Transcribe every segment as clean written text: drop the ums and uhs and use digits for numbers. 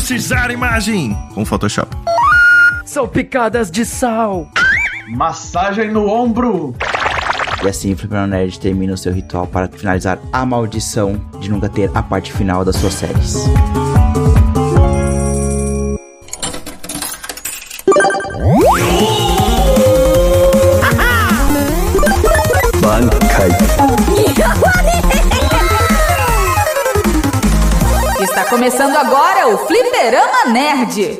velocidade a imagem com Photoshop. São picadas de sal. Massagem no ombro. E assim, o Fliperama Nerd termina o seu ritual para finalizar a maldição de nunca ter a parte final das suas séries. Está começando agora o Fliperama Nerd.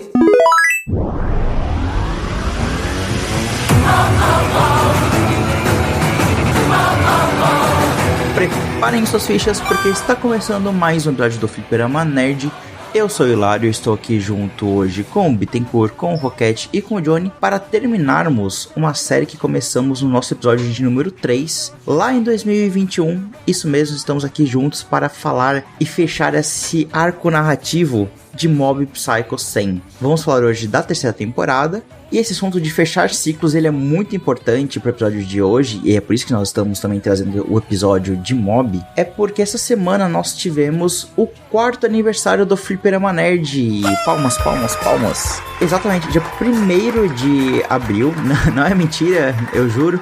Preparem suas fichas porque está começando mais um episódio do Fliperama Nerd. Eu sou o Hilário, estou aqui junto hoje com o Bittencourt, com o Roquete e com o Johnny para terminarmos uma série que começamos no nosso episódio de número 3, lá em 2021. Isso mesmo, estamos aqui juntos para falar e fechar esse arco narrativo de Mob Psycho 100. Vamos falar hoje da terceira temporada. E esse assunto de fechar ciclos, ele é muito importante para o episódio de hoje, e é por isso que nós estamos também trazendo o episódio de Mob, é porque essa semana nós tivemos o 4º aniversário do Fliperama Nerd. Palmas, palmas, palmas. Exatamente, dia 1º de abril, não é mentira, eu juro.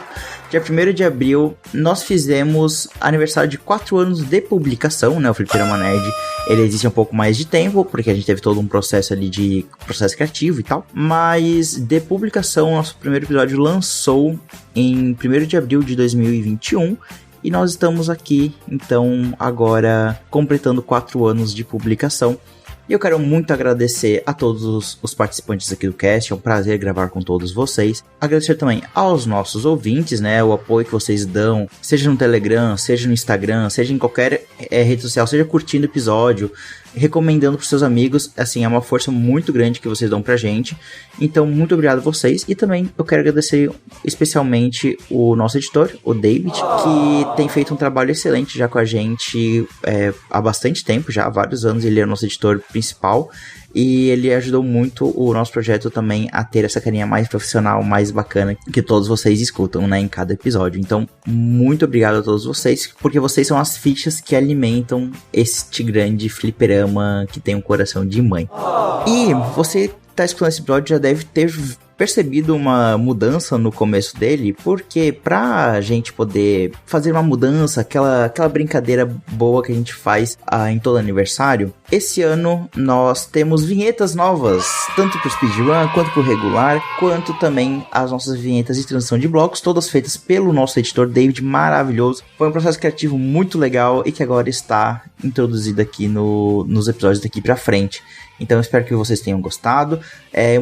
Dia 1º de abril, nós fizemos aniversário de 4 anos de publicação, né? O Fliperama Nerd, ele existe há um pouco mais de tempo, porque a gente teve todo um processo ali de processo criativo e tal. Mas de publicação, nosso primeiro episódio lançou em 1º de abril de 2021. E nós estamos aqui, então, agora completando 4 anos de publicação. E eu quero muito agradecer a todos os participantes aqui do cast, é um prazer gravar com todos vocês. Agradecer também aos nossos ouvintes, né, o apoio que vocês dão, seja no Telegram, seja no Instagram, seja em qualquer rede social, seja curtindo o episódio, recomendando para seus amigos, assim, é uma força muito grande que vocês dão pra gente. Então, muito obrigado a vocês. E também eu quero agradecer especialmente o nosso editor, o David, que tem feito um trabalho excelente já com a gente há bastante tempo, já há vários anos. Ele é o nosso editor principal e ele ajudou muito o nosso projeto também a ter essa carinha mais profissional, mais bacana que todos vocês escutam, né, em cada episódio. Então, muito obrigado a todos vocês, porque vocês são as fichas que alimentam este grande fliperama que tem um coração de mãe. E você tá escutando esse episódio já deve ter percebido uma mudança no começo dele, porque pra gente poder fazer uma mudança, aquela brincadeira boa que a gente faz em todo aniversário, esse ano nós temos vinhetas novas, tanto pro speedrun, quanto pro regular, quanto também as nossas vinhetas de transição de blocos, todas feitas pelo nosso editor David, maravilhoso. Foi um processo criativo muito legal e que agora está introduzido aqui nos episódios daqui pra frente. Então eu espero que vocês tenham gostado.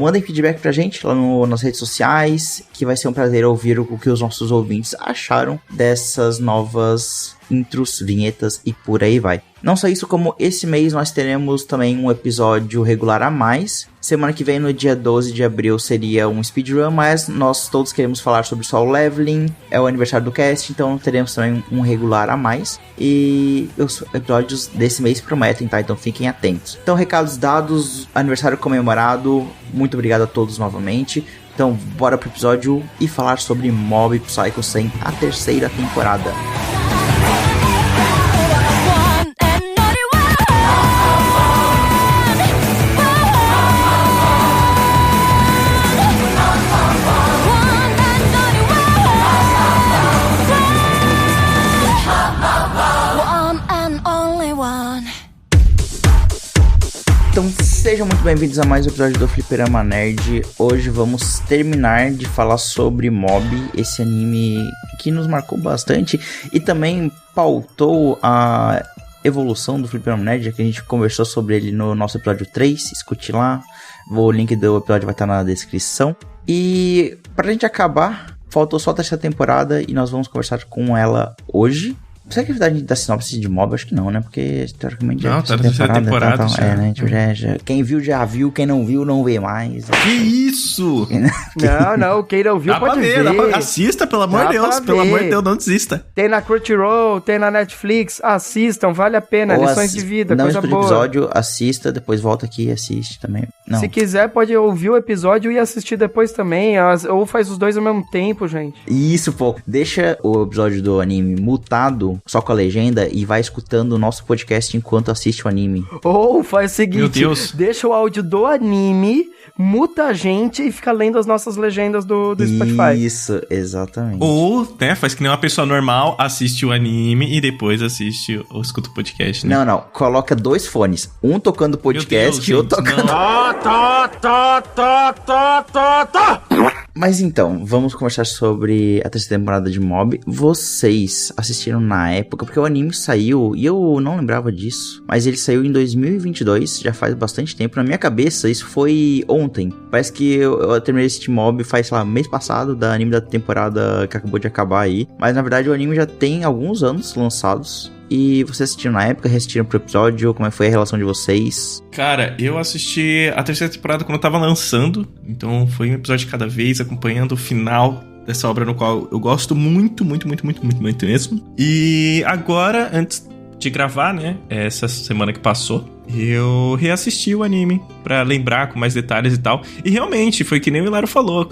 Mandem feedback pra gente lá nas redes sociais, que vai ser um prazer ouvir o que os nossos ouvintes acharam dessas novas intros, vinhetas e por aí vai. Não só isso, como esse mês nós teremos também um episódio regular a mais. Semana que vem, no dia 12 de abril, seria um speedrun, mas nós todos queremos falar sobre Soul Leveling, é o aniversário do cast, então teremos também um regular a mais. E os episódios desse mês prometem, tá? Então fiquem atentos. Então, recados dados, aniversário comemorado, muito obrigado a todos novamente. Então, bora pro episódio e falar sobre Mob Psycho 100, a terceira temporada. Então sejam muito bem-vindos a mais um episódio do Fliperama Nerd. Hoje vamos terminar de falar sobre Mob, esse anime que nos marcou bastante e também pautou a evolução do Fliperama Nerd, já que a gente conversou sobre ele no nosso episódio 3, escute lá, o link do episódio vai estar na descrição. E pra gente acabar, faltou só a terceira temporada e nós vamos conversar com ela hoje. Será que é verdade da sinopse de Mob? Acho que não, né? Porque, teoricamente, não, tá na terceira temporada já. Né? Quem viu já viu, quem não viu não vê mais. Que isso? Não, quem não viu dá pode ver. Assista, pelo amor de Deus, não desista. Tem na Crunchyroll, tem na Netflix, assistam, vale a pena, ou lições de vida, coisa boa. Não episódio, assista, depois volta aqui e assiste também. Não. Se quiser, pode ouvir o episódio e assistir depois também, ou faz os dois ao mesmo tempo, gente. Isso, pô. Deixa o episódio do anime mutado só com a legenda e vai escutando o nosso podcast enquanto assiste o anime. Ou faz o seguinte, meu Deus, deixa o áudio do anime, muta a gente e fica lendo as nossas legendas do Spotify. Isso, exatamente. Ou, né, faz que nem uma pessoa normal, assiste o anime e depois assiste ou escuta o podcast, né? Não, coloca 2 fones, um tocando podcast e outro tocando... Mas então, vamos conversar sobre a terceira temporada de Mob. Vocês assistiram na época, porque o anime saiu, e eu não lembrava disso, mas ele saiu em 2022, já faz bastante tempo. Na minha cabeça, isso foi ontem. Parece que eu terminei esse Mob faz, sei lá, mês passado, da anime da temporada que acabou de acabar aí. Mas na verdade o anime já tem alguns anos lançados. E vocês assistiram na época, reassistiram pro episódio? Como é que foi a relação de vocês? Cara, eu assisti a terceira temporada quando eu tava lançando. Então foi um episódio de cada vez, acompanhando o final dessa obra no qual eu gosto muito mesmo. E agora, antes de gravar, né, essa semana que passou, eu reassisti o anime pra lembrar com mais detalhes e tal. E realmente, foi que nem o Hilário falou.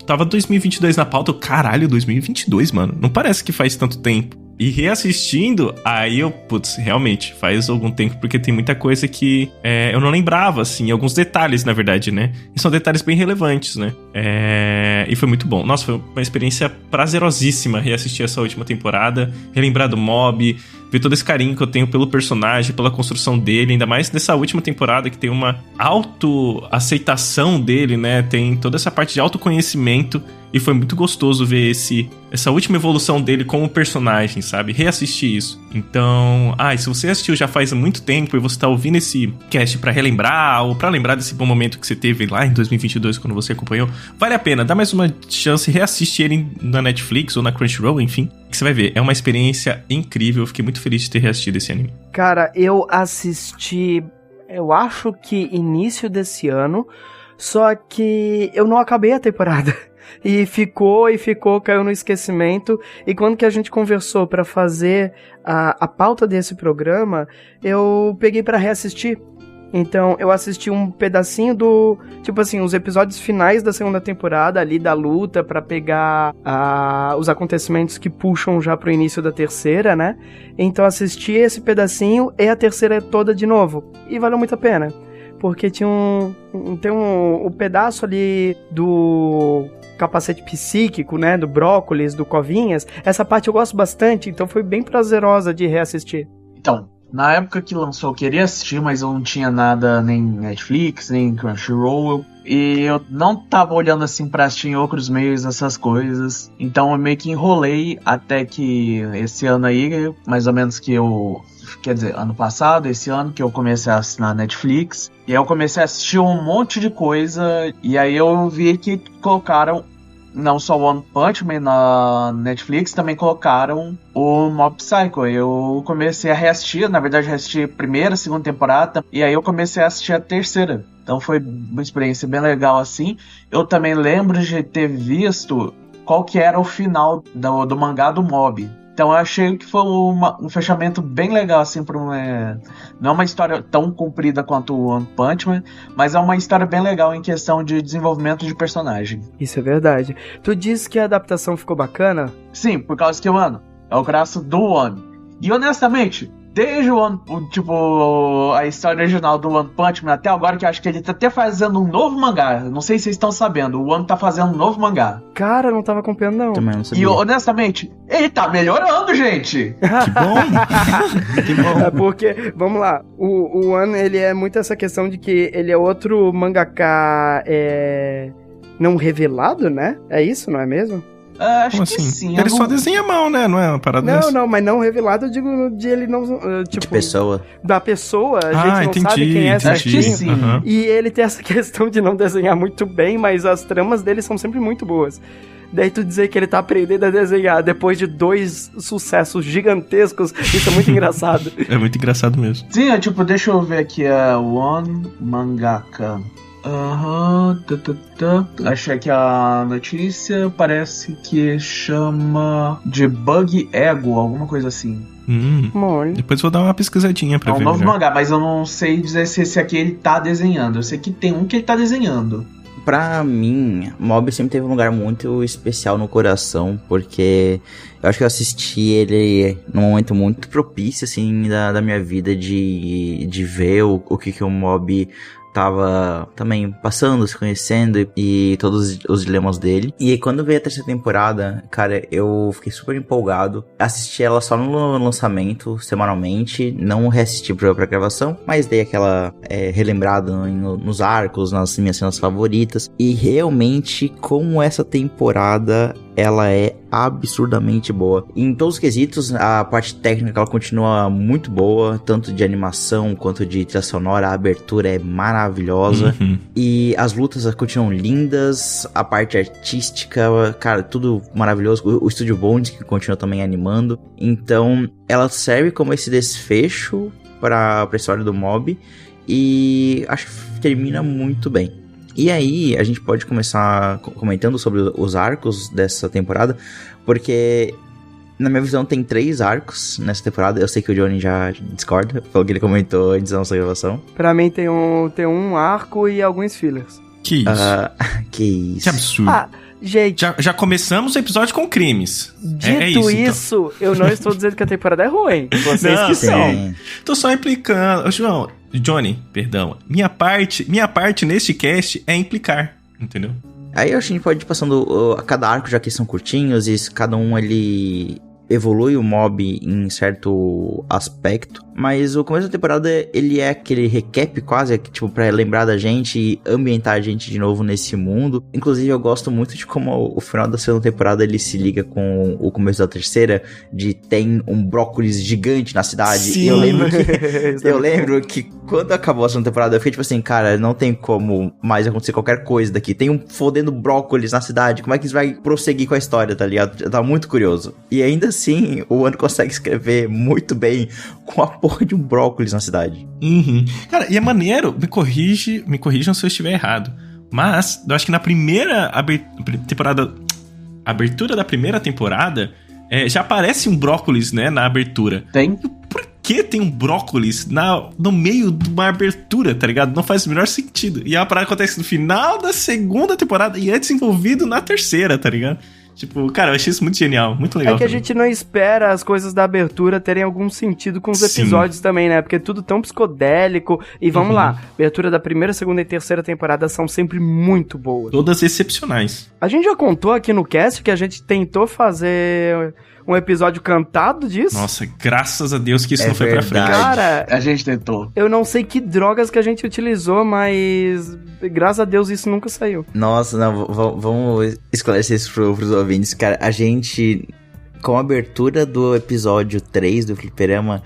Tava 2022 na pauta. Caralho, 2022, mano. Não parece que faz tanto tempo. E reassistindo, aí eu, realmente, faz algum tempo, porque tem muita coisa que eu não lembrava, assim, alguns detalhes, na verdade, né? E são detalhes bem relevantes, né? E foi muito bom. Nossa, foi uma experiência prazerosíssima reassistir essa última temporada, relembrar do Mob, ver todo esse carinho que eu tenho pelo personagem, pela construção dele, ainda mais nessa última temporada que tem uma autoaceitação dele, né? Tem toda essa parte de autoconhecimento. E foi muito gostoso ver essa última evolução dele como personagem, sabe? Reassistir isso. Então, se você assistiu já faz muito tempo e você tá ouvindo esse cast pra relembrar ou pra lembrar desse bom momento que você teve lá em 2022 quando você acompanhou, vale a pena. Dá mais uma chance, reassiste ele na Netflix ou na Crunchyroll, enfim. Que você vai ver. É uma experiência incrível. Eu fiquei muito feliz de ter reassistido esse anime. Cara, eu assisti, eu acho que início desse ano, só que eu não acabei a temporada. E ficou, caiu no esquecimento. E quando que a gente conversou pra fazer a pauta desse programa, eu peguei pra reassistir. Então, eu assisti um pedacinho tipo assim, os episódios finais da segunda temporada ali, da luta pra pegar os acontecimentos que puxam já pro início da terceira, né? Então, assisti esse pedacinho e a terceira toda de novo. E valeu muito a pena. Porque tem um pedaço ali do capacete psíquico, né, do Brócolis, do Covinhas. Essa parte eu gosto bastante, então foi bem prazerosa de reassistir. Então, na época que lançou eu queria assistir, mas eu não tinha nada, nem Netflix, nem Crunchyroll, e eu não tava olhando assim pra assistir em outros meios essas coisas, então eu meio que enrolei até que esse ano aí, mais ou menos quer dizer, ano passado, esse ano que eu comecei a assinar a Netflix, e aí eu comecei a assistir um monte de coisa, e aí eu vi que colocaram não só One Punch Man na Netflix, também colocaram o Mob Psycho. Eu comecei a reassistir, na verdade reassisti a primeira, segunda temporada, e aí eu comecei a assistir a terceira. Então foi uma experiência bem legal assim. Eu também lembro de ter visto qual que era o final do mangá do Mob. Então eu achei que foi um fechamento bem legal, assim, não é uma história tão comprida quanto o One Punch Man, mas é uma história bem legal em questão de desenvolvimento de personagem. Isso é verdade. Tu disse que a adaptação ficou bacana? Sim, por causa que, mano, é o braço do One. E honestamente, desde a história original do One Punch Man até agora, que eu acho que ele tá até fazendo um novo mangá. Não sei se vocês estão sabendo, o One tá fazendo um novo mangá. Cara, não tava acompanhando, não. Também não sabia. E honestamente, ele tá melhorando, gente. Que bom. Que bom. É porque, vamos lá, o One, ele é muito essa questão de que ele é outro mangaka não revelado, né? É isso, não é mesmo? Acho Como que assim? sim. Ele só desenha mal, né? Não é uma parada dessa? Não, mas não revelado, eu digo de ele não... tipo, de pessoa. Da pessoa, a gente não sabe quem é certinho. Acho que sim. Uhum. E ele tem essa questão de não desenhar muito bem, mas as tramas dele são sempre muito boas. Daí tu dizer que ele tá aprendendo a desenhar depois de 2 sucessos gigantescos, isso é muito engraçado. É muito engraçado mesmo. Sim, deixa eu ver aqui, One Mangaka. Achei que a notícia parece que chama de Bug Ego, alguma coisa assim. Depois vou dar uma pesquisadinha pra ver. É um novo melhor. mangá, mas eu não sei dizer se esse aqui ele tá desenhando. Eu sei que tem um que ele tá desenhando. Pra mim, Mob sempre teve um lugar muito especial no coração, porque eu acho que eu assisti ele num momento muito propício, assim, da minha vida, de ver o que o Mob tava também passando, se conhecendo e todos os dilemas dele. E aí, quando veio a terceira temporada, cara, eu fiquei super empolgado. Assisti ela só no lançamento, semanalmente, não reassisti pra gravação, mas dei aquela relembrada nos arcos, nas minhas cenas favoritas. E realmente, como essa temporada, ela é absurdamente boa. Em todos os quesitos, a parte técnica ela continua muito boa, tanto de animação quanto de trilha sonora. A abertura é maravilhosa. E as lutas continuam lindas, a parte artística, cara, tudo maravilhoso. O Estúdio Bones, que continua também animando. Então, ela serve como esse desfecho para a história do Mob, e acho que termina muito bem. E aí, a gente pode começar comentando sobre os arcos dessa temporada, porque, na minha visão, tem 3 arcos nessa temporada. Eu sei que o Johnny já discorda, pelo que ele comentou antes da nossa gravação. Pra mim, tem um arco e alguns fillers. Que isso? Que isso? Que absurdo. Gente... Já começamos o episódio com crimes. Dito isso, então. Eu não estou dizendo que a temporada é ruim. Vocês não, que são. Tô só implicando. Johnny, perdão. Minha parte neste cast é implicar, entendeu? Aí a gente pode ir passando a cada arco, já que são curtinhos, e cada um ele evolui o Mob em certo aspecto. Mas o começo da temporada, ele é aquele recap quase, tipo, pra lembrar da gente e ambientar a gente de novo nesse mundo. Inclusive, eu gosto muito de como o final da segunda temporada, ele se liga com o começo da terceira, de tem um brócolis gigante na cidade. Sim. E eu lembro que quando acabou a segunda temporada, eu fiquei tipo assim, cara, não tem como mais acontecer qualquer coisa daqui. Tem um fodendo brócolis na cidade, como é que isso vai prosseguir com a história, tá ligado? Eu tava muito curioso. E ainda assim, o Ano consegue escrever muito bem com a porra de um brócolis na cidade. Cara, e é maneiro, me corrijam se eu estiver errado, mas eu acho que na primeira abertura da primeira temporada, já aparece um brócolis, né, na abertura. Tem? Por que tem um brócolis no meio de uma abertura, tá ligado? Não faz o menor sentido. E a parada acontece no final da segunda temporada e é desenvolvido na terceira, tá ligado? Tipo, cara, eu achei isso muito genial, muito legal. É que a gente não espera as coisas da abertura terem algum sentido com os episódios também, né? Porque é tudo tão psicodélico. E vamos lá, a abertura da primeira, segunda e terceira temporada são sempre muito boas. Todas excepcionais. A gente já contou aqui no cast que a gente tentou fazer um episódio cantado disso. Nossa, graças a Deus que isso não foi pra frente. Cara, a gente tentou. Eu não sei que drogas que a gente utilizou, mas graças a Deus isso nunca saiu. Nossa, não, vamos esclarecer isso pros ouvintes. Cara, a gente, com a abertura do episódio 3 do Fliperama,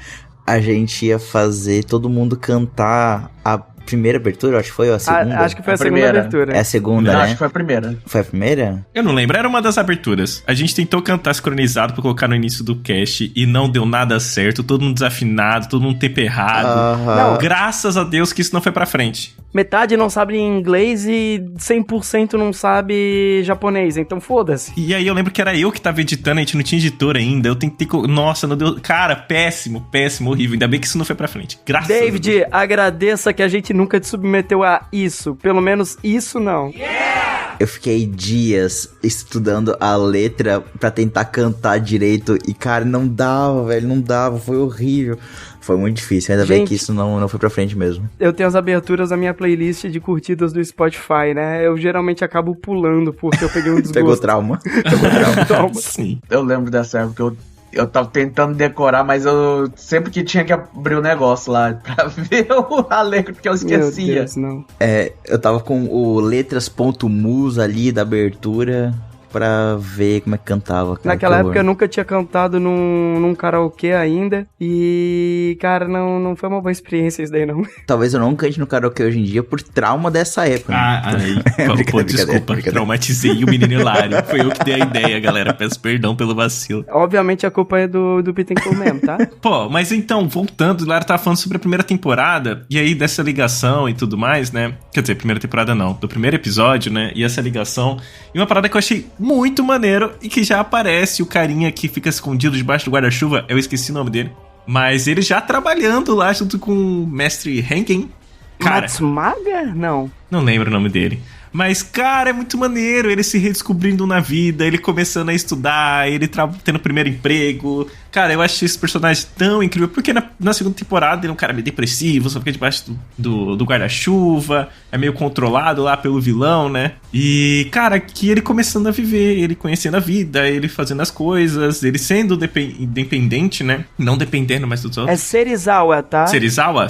a gente ia fazer todo mundo cantar a primeira abertura, acho que foi, ou a segunda? Acho que foi a segunda abertura. É a segunda, né? Acho que foi a primeira. Foi a primeira? Eu não lembro, era uma das aberturas. A gente tentou cantar sincronizado pra colocar no início do cast e não deu nada certo, todo mundo desafinado, todo mundo tempo errado. Não, graças a Deus que isso não foi pra frente. Metade não sabe inglês e 100% não sabe japonês, então foda-se. E aí eu lembro que era eu que tava editando, a gente não tinha editor ainda, eu tentei... Nossa, não deu... Cara, péssimo, horrível, ainda bem que isso não foi pra frente. Graças a Deus. David, agradeça que a gente nunca te submeteu a isso, pelo menos isso não. Eu fiquei dias estudando a letra pra tentar cantar direito e, cara, não dava, velho, não dava, foi horrível. Foi muito difícil, ainda bem que isso não foi pra frente mesmo. Eu tenho as aberturas da minha playlist de curtidas do Spotify, né? Eu geralmente acabo pulando porque eu peguei um desgosto. Pegou trauma. Sim. Eu lembro dessa época, eu tava tentando decorar, mas eu sempre que tinha que abrir o negócio lá pra ver a letra, porque eu esquecia. Meu Deus, não. Eu tava com o letras.mus ali da abertura pra ver como é que cantava. Cara, naquela época eu nunca tinha cantado num karaokê ainda e, cara, não foi uma boa experiência isso daí, não. Talvez eu não cante no karaokê hoje em dia por trauma dessa época. Pô, desculpa, traumatizei o menino Hilário. Foi eu que dei a ideia, galera. Peço perdão pelo vacilo. Obviamente a culpa é do Bittencourt mesmo, tá? Pô, mas então, voltando, o Hilário tava falando sobre a primeira temporada, e aí dessa ligação e tudo mais, né? Quer dizer, primeira temporada não, do primeiro episódio, né? E essa ligação. E uma parada que eu achei muito maneiro e que já aparece o carinha que fica escondido debaixo do guarda-chuva, eu esqueci o nome dele, mas ele já trabalhando lá junto com o mestre Hengen. Matsumaga? Não lembro o nome dele. Mas, cara, é muito maneiro ele se redescobrindo na vida, ele começando a estudar, ele tendo o primeiro emprego. Cara, eu acho esse personagem tão incrível, porque na segunda temporada ele é um cara meio depressivo, só fica debaixo do guarda-chuva, é meio controlado lá pelo vilão, né? E, cara, que ele começando a viver, ele conhecendo a vida, ele fazendo as coisas, ele sendo independente, né? Não dependendo mais dos outros. É Serizawa, tá? Serizawa?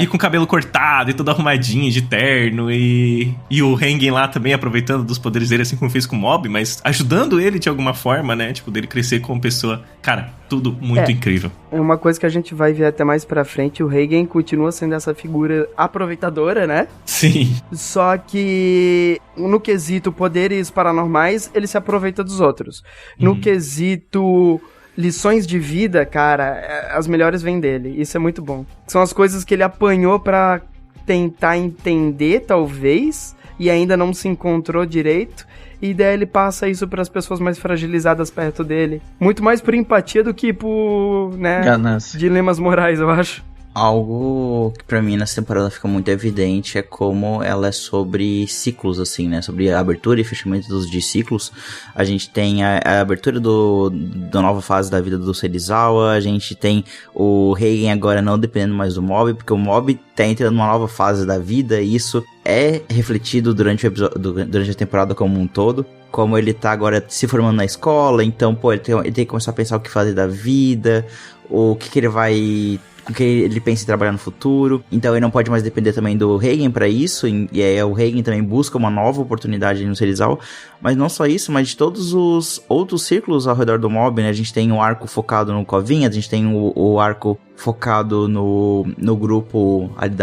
E com o cabelo cortado e todo arrumadinho, de terno, e o Rengen lá também aproveitando dos poderes dele, assim como fez com o Mob, mas ajudando ele de alguma forma, né? Tipo, dele crescer como pessoa. Cara, tudo muito incrível. É uma coisa que a gente vai ver até mais pra frente, o Reigen continua sendo essa figura aproveitadora, né? Sim. Só que no quesito poderes paranormais, ele se aproveita dos outros. No quesito lições de vida, cara, as melhores vêm dele. Isso é muito bom. São as coisas que ele apanhou pra tentar entender, talvez, e ainda não se encontrou direito. E daí ele passa isso para as pessoas mais fragilizadas perto dele. Muito mais por empatia do que por, né, ganância. Dilemas morais, eu acho. Algo que pra mim nessa temporada fica muito evidente é como ela é sobre ciclos, assim, né? Sobre a abertura e fechamento de ciclos. A gente tem a abertura da nova fase da vida do Serizawa, a gente tem o Reigen agora não dependendo mais do Mob, porque o Mob tá entrando numa nova fase da vida e isso é refletido durante a temporada como um todo. Como ele tá agora se formando na escola, então, pô, ele tem que começar a pensar o que fazer da vida, o que ele vai... com que ele pensa em trabalhar no futuro. Então ele não pode mais depender também do Reigen pra isso, e aí o Reigen também busca uma nova oportunidade no Serizawa. Mas não só isso, mas de todos os outros círculos ao redor do Mob, né? A gente tem um arco focado no Covinha, a gente tem o arco focado no grupo ali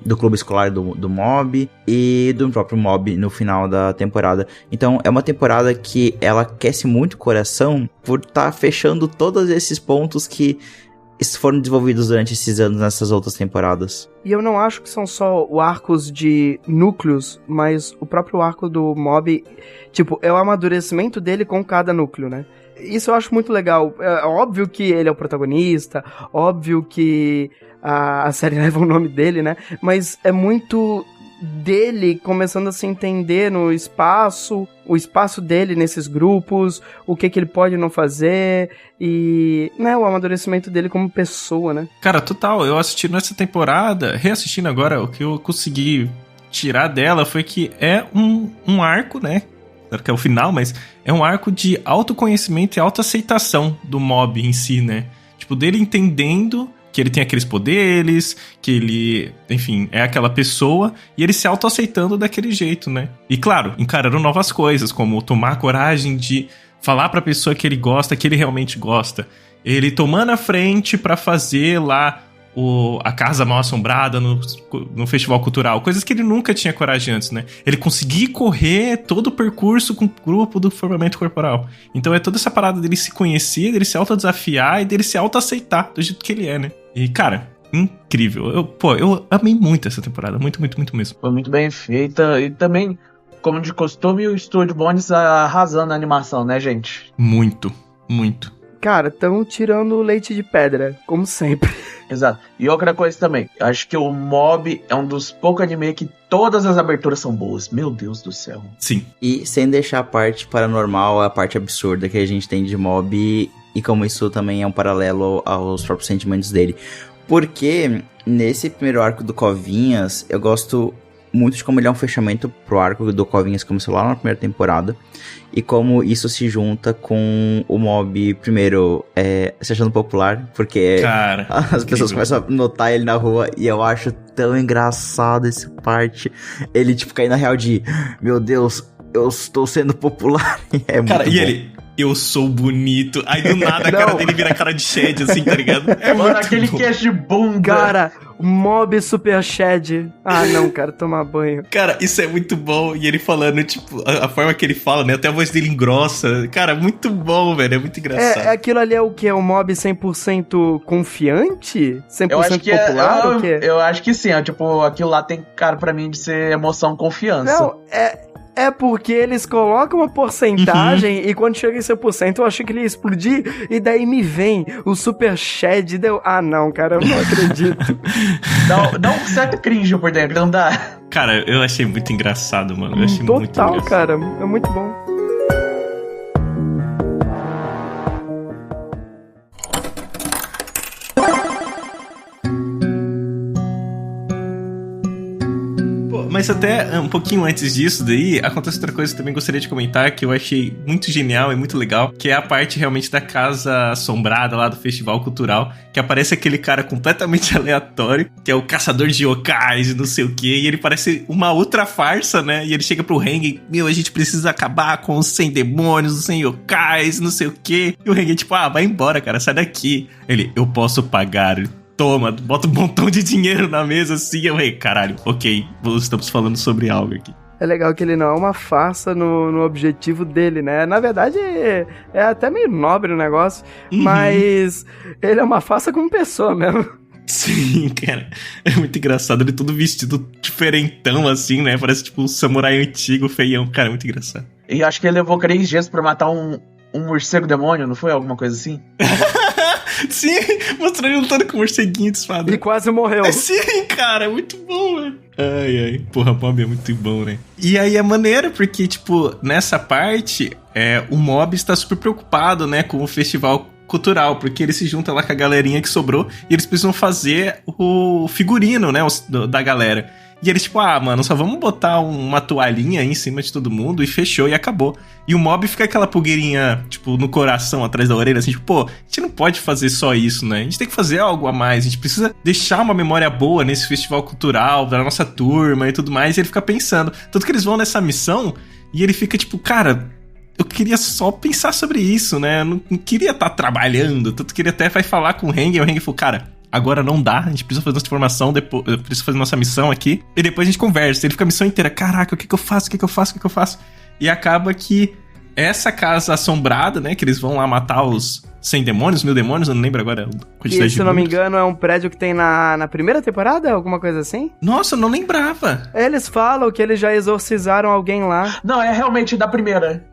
do clube escolar do Mob e do próprio Mob no final da temporada. Então é uma temporada que ela aquece muito o coração por estar fechando todos esses pontos que foram desenvolvidos durante esses anos nessas outras temporadas. E eu não acho que são só arcos de núcleos, mas o próprio arco do Mob, tipo, é o amadurecimento dele com cada núcleo, né? Isso eu acho muito legal. É óbvio que ele é o protagonista, óbvio que a série leva o nome dele, né? Mas é muito dele começando a se entender no espaço, o espaço dele nesses grupos, o que ele pode não fazer e, né, o amadurecimento dele como pessoa, né? Cara, total, eu assisti nessa temporada, reassistindo agora, o que eu consegui tirar dela foi que é um arco, né? Claro que é o final, mas é um arco de autoconhecimento e autoaceitação do Mob em si, né? Tipo, dele entendendo que ele tem aqueles poderes, que ele, enfim, é aquela pessoa, e ele se autoaceitando daquele jeito, né? E claro, encarando novas coisas, como tomar a coragem de falar pra pessoa que ele gosta, que ele realmente gosta. Ele tomando a frente pra fazer lá a Casa Mal Assombrada no Festival Cultural, coisas que ele nunca tinha coragem antes, né? Ele conseguir correr todo o percurso com o grupo do formamento corporal. Então é toda essa parada dele se conhecer, dele se autodesafiar e dele se autoaceitar do jeito que ele é, né? E, cara, incrível. Eu amei muito essa temporada, muito, muito, muito mesmo. Foi muito bem feita e também, como de costume, o Estúdio Bones arrasando a animação, né, gente? Muito, muito. Cara, tão tirando o leite de pedra, como sempre. Exato. E outra coisa também, acho que o Mob é um dos poucos anime que todas as aberturas são boas. Meu Deus do céu. Sim. E sem deixar a parte paranormal, a parte absurda que a gente tem de Mob, e como isso também é um paralelo aos próprios sentimentos dele. Porque nesse primeiro arco do Covinhas, eu gosto muito de como ele é um fechamento pro arco do Covinhas que começou lá na primeira temporada. E como isso se junta com o Mob, primeiro, se achando popular, porque cara, as pessoas começam a notar ele na rua, e eu acho tão engraçado essa parte. Ele, tipo, cair na real de, meu Deus, eu estou sendo popular. É muito cara, bom. E ele, eu sou bonito. Aí do nada a cara dele vira cara de Shed, assim, tá ligado? É mano, aquele queixo de bunda. Cara, Mob Super Shed. Ah, não, cara, tomar banho. Cara, isso é muito bom. E ele falando, tipo, a forma que ele fala, né? Até a voz dele engrossa. Cara, muito bom, velho. É muito engraçado. Aquilo ali é o quê? É um Mob 100% confiante? 100% eu acho que popular? O quê? Eu acho que sim. Tipo, aquilo lá tem cara pra mim de ser emoção, confiança. Não, é porque eles colocam uma porcentagem e quando chega em 100% eu achei que ele ia explodir e daí me vem o Super Shed. Ah, não, cara, eu não acredito. Dá um certo cringe por dentro, não dá? Cara, eu achei muito engraçado, mano. Eu achei muito engraçado. Total, cara. É muito bom. Mas até um pouquinho antes disso daí, acontece outra coisa que eu também gostaria de comentar, que eu achei muito genial e muito legal, que é a parte realmente da casa assombrada lá do Festival Cultural, que aparece aquele cara completamente aleatório, que é o caçador de yokais e não sei o quê, e ele parece uma outra farsa, né? E ele chega pro Rengen, a gente precisa acabar com os 100 demônios, os 100 yokais, não sei o quê. E o Rengen, tipo, vai embora, cara, sai daqui. Ele, eu posso pagar. Toma, bota um montão de dinheiro na mesa assim, eu caralho, ok, estamos falando sobre algo aqui. É legal que ele não é uma farsa no objetivo dele, né? Na verdade, é até meio nobre o negócio, mas ele é uma farsa como pessoa mesmo. Sim, cara, é muito engraçado, ele todo vestido diferentão assim, né? Parece tipo um samurai antigo, feião, cara, é muito engraçado. E acho que ele levou 3 dias pra matar um morcego demônio, não foi? Alguma coisa assim? Sim, mostrando ele lutando com o morceguinho de espada. E quase morreu. Sim, cara, é muito bom, velho. Ai, porra, Mob é muito bom, né? E aí é maneiro, porque, tipo, nessa parte, o Mob está super preocupado, né, com o festival cultural, porque ele se junta lá com a galerinha que sobrou e eles precisam fazer o figurino, né, da galera. E eles, tipo, mano, só vamos botar uma toalhinha aí em cima de todo mundo e fechou e acabou. E o Mob fica aquela pulgueirinha, tipo, no coração, atrás da orelha, assim, tipo, pô, a gente não pode fazer só isso, né? A gente tem que fazer algo a mais, a gente precisa deixar uma memória boa nesse festival cultural, da nossa turma e tudo mais. E ele fica pensando, tanto que eles vão nessa missão e ele fica, tipo, cara, eu queria só pensar sobre isso, né? Eu não queria estar trabalhando, tanto que ele até vai falar com o Rengen, e o Rengen falou, cara, agora não dá, a gente precisa fazer nossa formação, depois, eu preciso fazer nossa missão aqui, e depois a gente conversa. Ele fica a missão inteira, caraca, o que eu faço? E acaba que essa casa assombrada, né, que eles vão lá matar os 100 demônios, 1000 demônios, eu não lembro agora a quantidade de se eu não me engano, é um prédio que tem na primeira temporada, alguma coisa assim? Nossa, eu não lembrava. Eles falam que eles já exorcizaram alguém lá. Não, é realmente da primeira.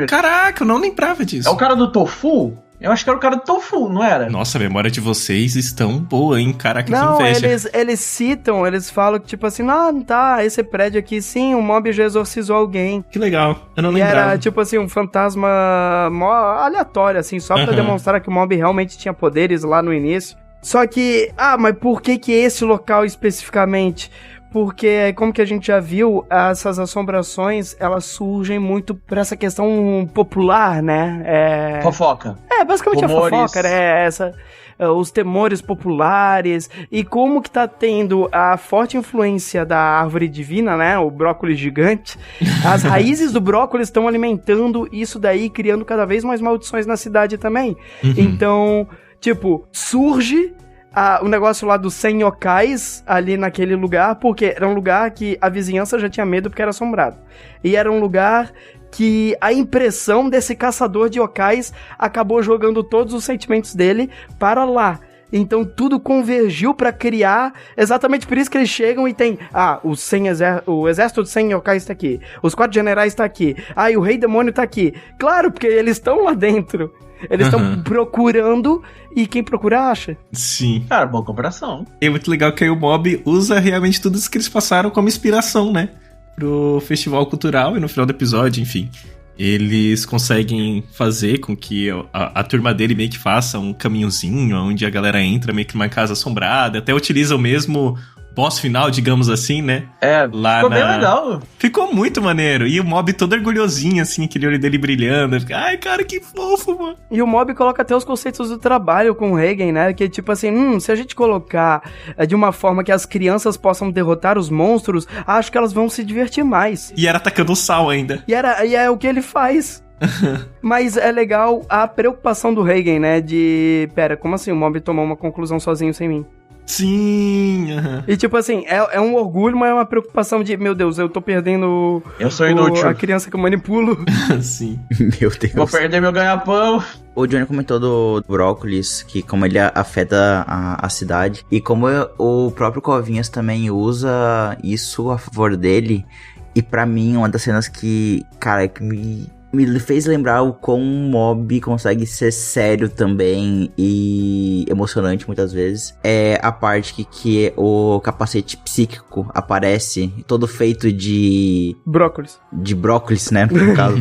Caraca, eu não lembrava disso. É o cara do Tofu? Eu acho que era o cara do Tofu, não era? Nossa, a memória de vocês estão boa, hein? Caraca, não, que inveja. Eles citam, eles falam que, tipo assim, tá, esse prédio aqui, sim, o Mob já exorcizou alguém. Que legal, eu não lembrava. E era, tipo assim, um fantasma mó aleatório, assim, só pra demonstrar que o Mob realmente tinha poderes lá no início. Só que, mas por que esse local especificamente? Porque, como que a gente já viu, essas assombrações, elas surgem muito por essa questão popular, né? Fofoca. Basicamente rumores. A fofoca, né? Os temores populares, e como que tá tendo a forte influência da árvore divina, né? O brócolis gigante. As raízes do brócolis estão alimentando isso daí, criando cada vez mais maldições na cidade também. Então, tipo, surge o negócio lá dos 100 yokais ali naquele lugar, porque era um lugar que a vizinhança já tinha medo porque era assombrado. E era um lugar que a impressão desse caçador de yokais acabou jogando todos os sentimentos dele para lá. Então tudo convergiu pra criar, exatamente por isso que eles chegam e tem, o exército de 100 yokais tá aqui, os 4 generais tá aqui, e o rei demônio tá aqui. Claro, porque eles estão lá dentro. Eles estão procurando e quem procura acha. Sim. Cara, boa comparação. É muito legal que aí o Mob usa realmente tudo isso que eles passaram como inspiração, né? Pro festival cultural e no final do episódio, enfim. Eles conseguem fazer com que a turma dele meio que faça um caminhozinho onde a galera entra meio que numa casa assombrada. Até utiliza o mesmo boss final, digamos assim, né? Ficou bem legal. Ficou muito maneiro. E o Mob todo orgulhosinho, assim, aquele olho dele brilhando. Ai, cara, que fofo, mano. E o Mob coloca até os conceitos do trabalho com o Rengen, né? Que tipo assim, se a gente colocar de uma forma que as crianças possam derrotar os monstros, acho que elas vão se divertir mais. E era atacando o sal ainda. E é o que ele faz. Mas é legal a preocupação do Rengen, né? Pera, como assim o Mob tomou uma conclusão sozinho sem mim? Sim, E tipo assim, é um orgulho, mas é uma preocupação de, meu Deus, eu tô perdendo eu sou inútil. A criança que eu manipulo. Sim. Meu Deus. Vou perder meu ganha-pão. O Johnny comentou do brócolis, que como ele afeta a cidade, e como o próprio Covinhas também usa isso a favor dele, e pra mim, uma das cenas que, cara, que me me fez lembrar o quão um mob consegue ser sério também e emocionante muitas vezes. É a parte que o capacete psíquico aparece, todo feito de... Brócolis. De brócolis, né, no caso.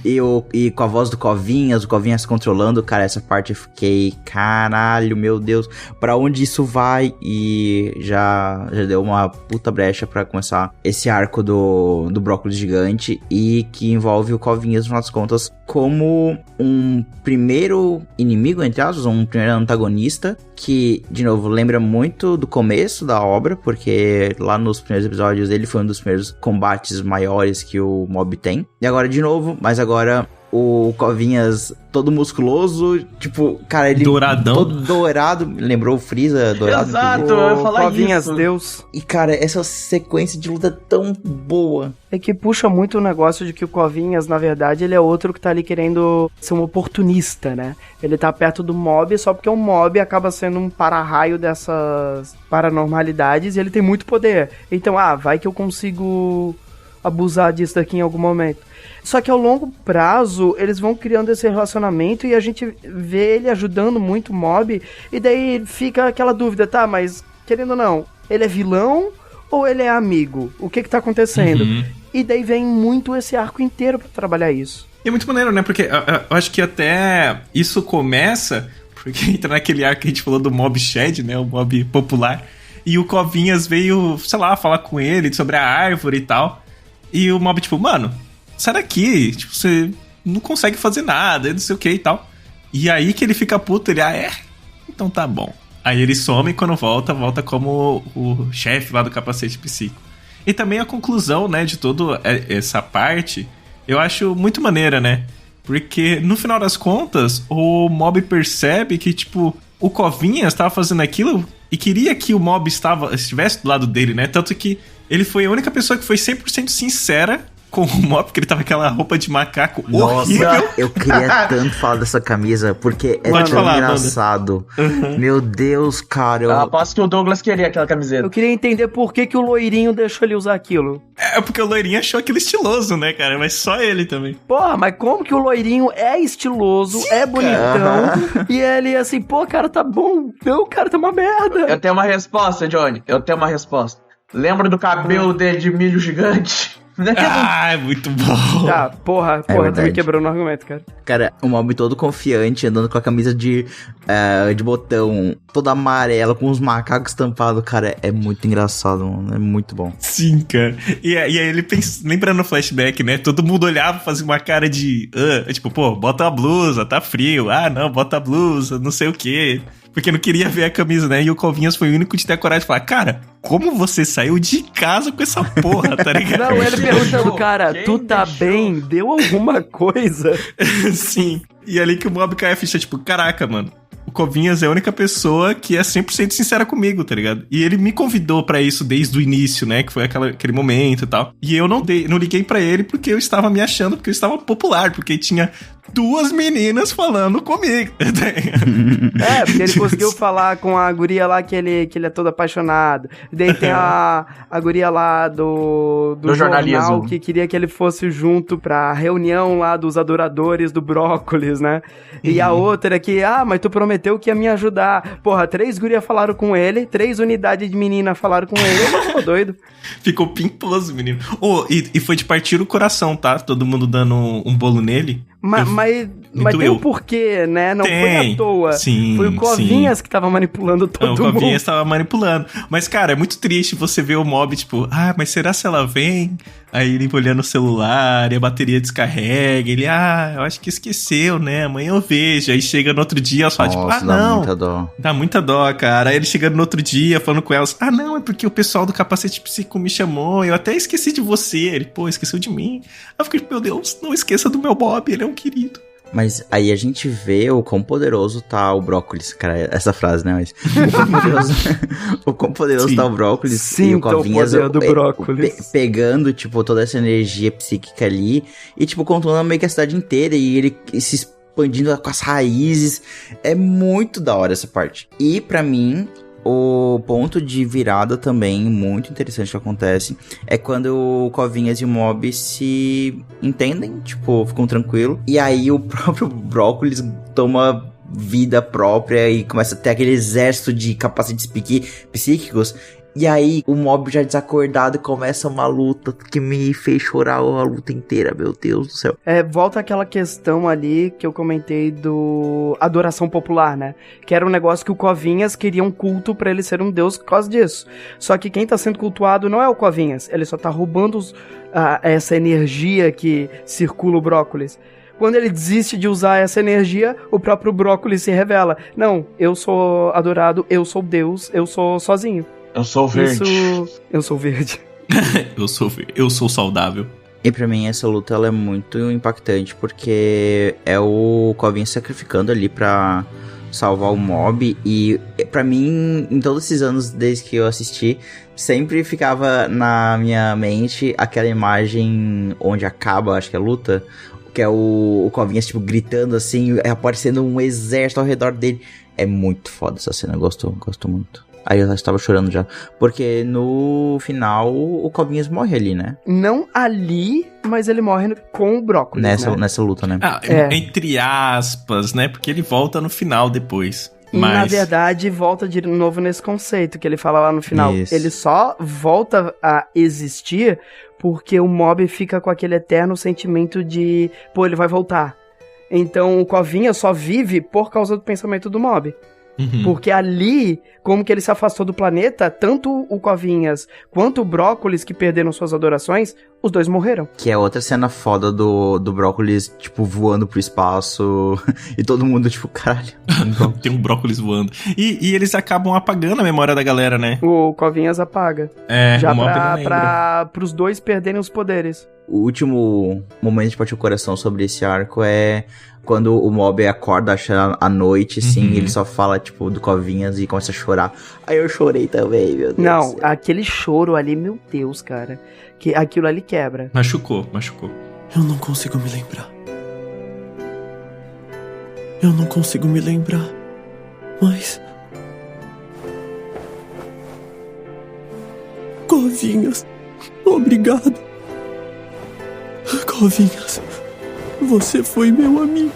E com a voz do Covinhas, o Covinhas controlando, cara, essa parte eu fiquei, caralho, meu Deus, pra onde isso vai? E já deu uma puta brecha pra começar esse arco do brócolis gigante e que envolve o Covinhas, no final das contas, como um primeiro inimigo, entre aspas, um primeiro antagonista, que, de novo, lembra muito do começo da obra, porque lá nos primeiros episódios ele foi um dos primeiros combates maiores que o mob tem. E agora, de novo, mas agora o Covinhas todo musculoso, tipo, cara, ele... Douradão. Todo dourado, lembrou o Freeza dourado. Exato, eu ia falar Covinhas, isso. Deus. E, cara, essa sequência de luta tão boa. É que puxa muito o negócio de que o Covinhas, na verdade, ele é outro que tá ali querendo ser um oportunista, né? Ele tá perto do mob só porque o mob acaba sendo um para-raio dessas paranormalidades e ele tem muito poder. Então, vai que eu consigo abusar disso daqui em algum momento. Só que ao longo prazo, eles vão criando esse relacionamento e a gente vê ele ajudando muito o mob, e daí fica aquela dúvida, tá, mas querendo ou não, ele é vilão ou ele é amigo? O que tá acontecendo? E daí vem muito esse arco inteiro pra trabalhar isso. E é muito maneiro, né? Porque eu acho que até isso começa, porque entra naquele arco que a gente falou do mob shed, né? O mob popular. E o Covinhas veio, sei lá, falar com ele sobre a árvore e tal. E o mob, tipo, mano, sai daqui, tipo, você não consegue fazer nada, não sei o que e tal. E aí que ele fica puto, ele, então tá bom. Aí ele some e quando volta como o chefe lá do capacete psíquico. E também a conclusão, né, de toda essa parte, eu acho muito maneira, né? Porque no final das contas, o mob percebe que, tipo, o Covinhas estava fazendo aquilo e queria que o mob estivesse do lado dele, né? Tanto que ele foi a única pessoa que foi 100% sincera com o mob, porque ele tava com aquela roupa de macaco horrível. Nossa, eu queria tanto falar dessa camisa, porque é tão engraçado. Meu Deus, cara. Eu aposto que o Douglas queria aquela camiseta. Eu queria entender por que o loirinho deixou ele usar aquilo. É porque o loirinho achou aquilo estiloso, né, cara? Mas só ele também. Porra, mas como que o loirinho é estiloso, é bonitão, e ele assim, pô, cara, tá bom. Não, cara, tá uma merda. Eu tenho uma resposta, Johnny. Lembra do cabelo dele de milho gigante? É muito bom. Tá, porra, tu me quebrou no argumento, cara. Cara, o mob todo confiante, andando com a camisa de botão toda amarela, com os macacos estampados, cara, é muito engraçado, mano, é muito bom. Sim, cara. E aí ele lembrando o flashback, né, todo mundo olhava e fazia uma cara de, tipo, pô, bota a blusa, tá frio, não, bota a blusa, não sei o quê. Porque não queria ver a camisa, né? E o Covinhas foi o único de ter a coragem de falar, cara, como você saiu de casa com essa porra, tá ligado? Não, ele perguntando, cara, tu tá bem? Deu alguma coisa? Sim. E ali que o mob cai a ficha, tipo, caraca, mano. O Covinhas é a única pessoa que é 100% sincera comigo, tá ligado? E ele me convidou pra isso desde o início, né? Que foi aquele momento e tal. E eu não liguei pra ele porque eu estava me achando, porque eu estava popular, porque tinha 2 meninas falando comigo. Porque ele conseguiu falar com a guria lá que ele é todo apaixonado. Daí tem a guria lá do jornal que queria que ele fosse junto pra reunião lá dos adoradores do brócolis, né? E a outra que, mas tu prometeu que ia me ajudar. Porra, 3 gurias falaram com ele, 3 unidades de menina falaram com ele, ele ficou doido. Ficou pimposo, menino. E foi de partir o coração, tá? Todo mundo dando um bolo nele. Mas tem um porquê, né? Não foi à toa. Sim, foi o Covinhas que tava manipulando todo mundo. O Covinhas tava manipulando. Mas, cara, é muito triste você ver o mob, tipo, mas será se ela vem? Aí ele olhando o celular e a bateria descarrega. Ele, eu acho que esqueceu, né? Amanhã eu vejo. Aí chega no outro dia, elas falam, tipo, dá não. Muita dó. Dá muita dó, cara. Aí ele chegando no outro dia, falando com elas, não, é porque o pessoal do capacete psíquico me chamou. Eu até esqueci de você. Ele, esqueceu de mim. Aí eu fiquei, meu Deus, não esqueça do meu mob, ele é um querido. Mas aí a gente vê o quão poderoso tá o brócolis, cara, essa frase, né? Mas o quão poderoso tá o brócolis. Sim, e o Covinhas do brócolis. Pegando, tipo, toda essa energia psíquica ali e, tipo, controlando meio que a cidade inteira e ele se expandindo com as raízes. É muito da hora essa parte. E, pra mim, O ponto de virada também, muito interessante que acontece, é quando o Covinhas e o Mob se entendem, tipo, ficam tranquilos, e aí o próprio Brócolis toma vida própria e começa a ter aquele exército de capacetes psíquicos. E aí, o Mob já desacordado começa uma luta que me fez chorar a luta inteira, meu Deus do céu. Volta aquela questão ali que eu comentei do adoração popular, né? Que era um negócio que o Covinhas queria um culto pra ele ser um deus por causa disso. Só que quem tá sendo cultuado não é o Covinhas, ele só tá roubando essa energia que circula o Brócolis. Quando ele desiste de usar essa energia, o próprio Brócolis se revela. Não, eu sou adorado, eu sou Deus, eu sou sozinho. Eu sou verde. Eu sou verde. eu sou saudável. E pra mim essa luta ela é muito impactante, porque é o Covinhas sacrificando ali pra salvar o Mob. E pra mim, em todos esses anos desde que eu assisti, sempre ficava na minha mente aquela imagem onde acaba, acho que a luta, que é o Covinhas tipo gritando assim, aparecendo um exército ao redor dele. É muito foda essa cena, eu gosto muito. Aí eu estava chorando já. Porque no final o Covinhas morre ali, né? Não ali, mas ele morre com o Brócolis, nessa luta, né? Entre aspas, né? Porque ele volta no final depois. Mas... Na verdade, volta de novo nesse conceito que ele fala lá no final. Isso. Ele só volta a existir porque o Mob fica com aquele eterno sentimento de... Pô, ele vai voltar. Então o Covinhas só vive por causa do pensamento do Mob. Uhum. Porque ali, como que ele se afastou do planeta, tanto o Covinhas quanto o Brócolis, que perderam suas adorações, os dois morreram. Que é outra cena foda do Brócolis, tipo, voando pro espaço e todo mundo, tipo, caralho. Tem um Brócolis voando. E eles acabam apagando a memória da galera, né? O Covinhas apaga. Já pros dois perderem os poderes. O último momento de partir o coração sobre esse arco é quando o Mob acorda à noite, assim, ele só fala, tipo, do Covinhas e começa a chorar. Aí eu chorei também, meu Deus. Não, aquele choro ali, meu Deus, cara. Que aquilo ali quebra. Machucou. Eu não consigo me lembrar. Mas... Covinhas, obrigado. Covinhas, você foi meu amigo.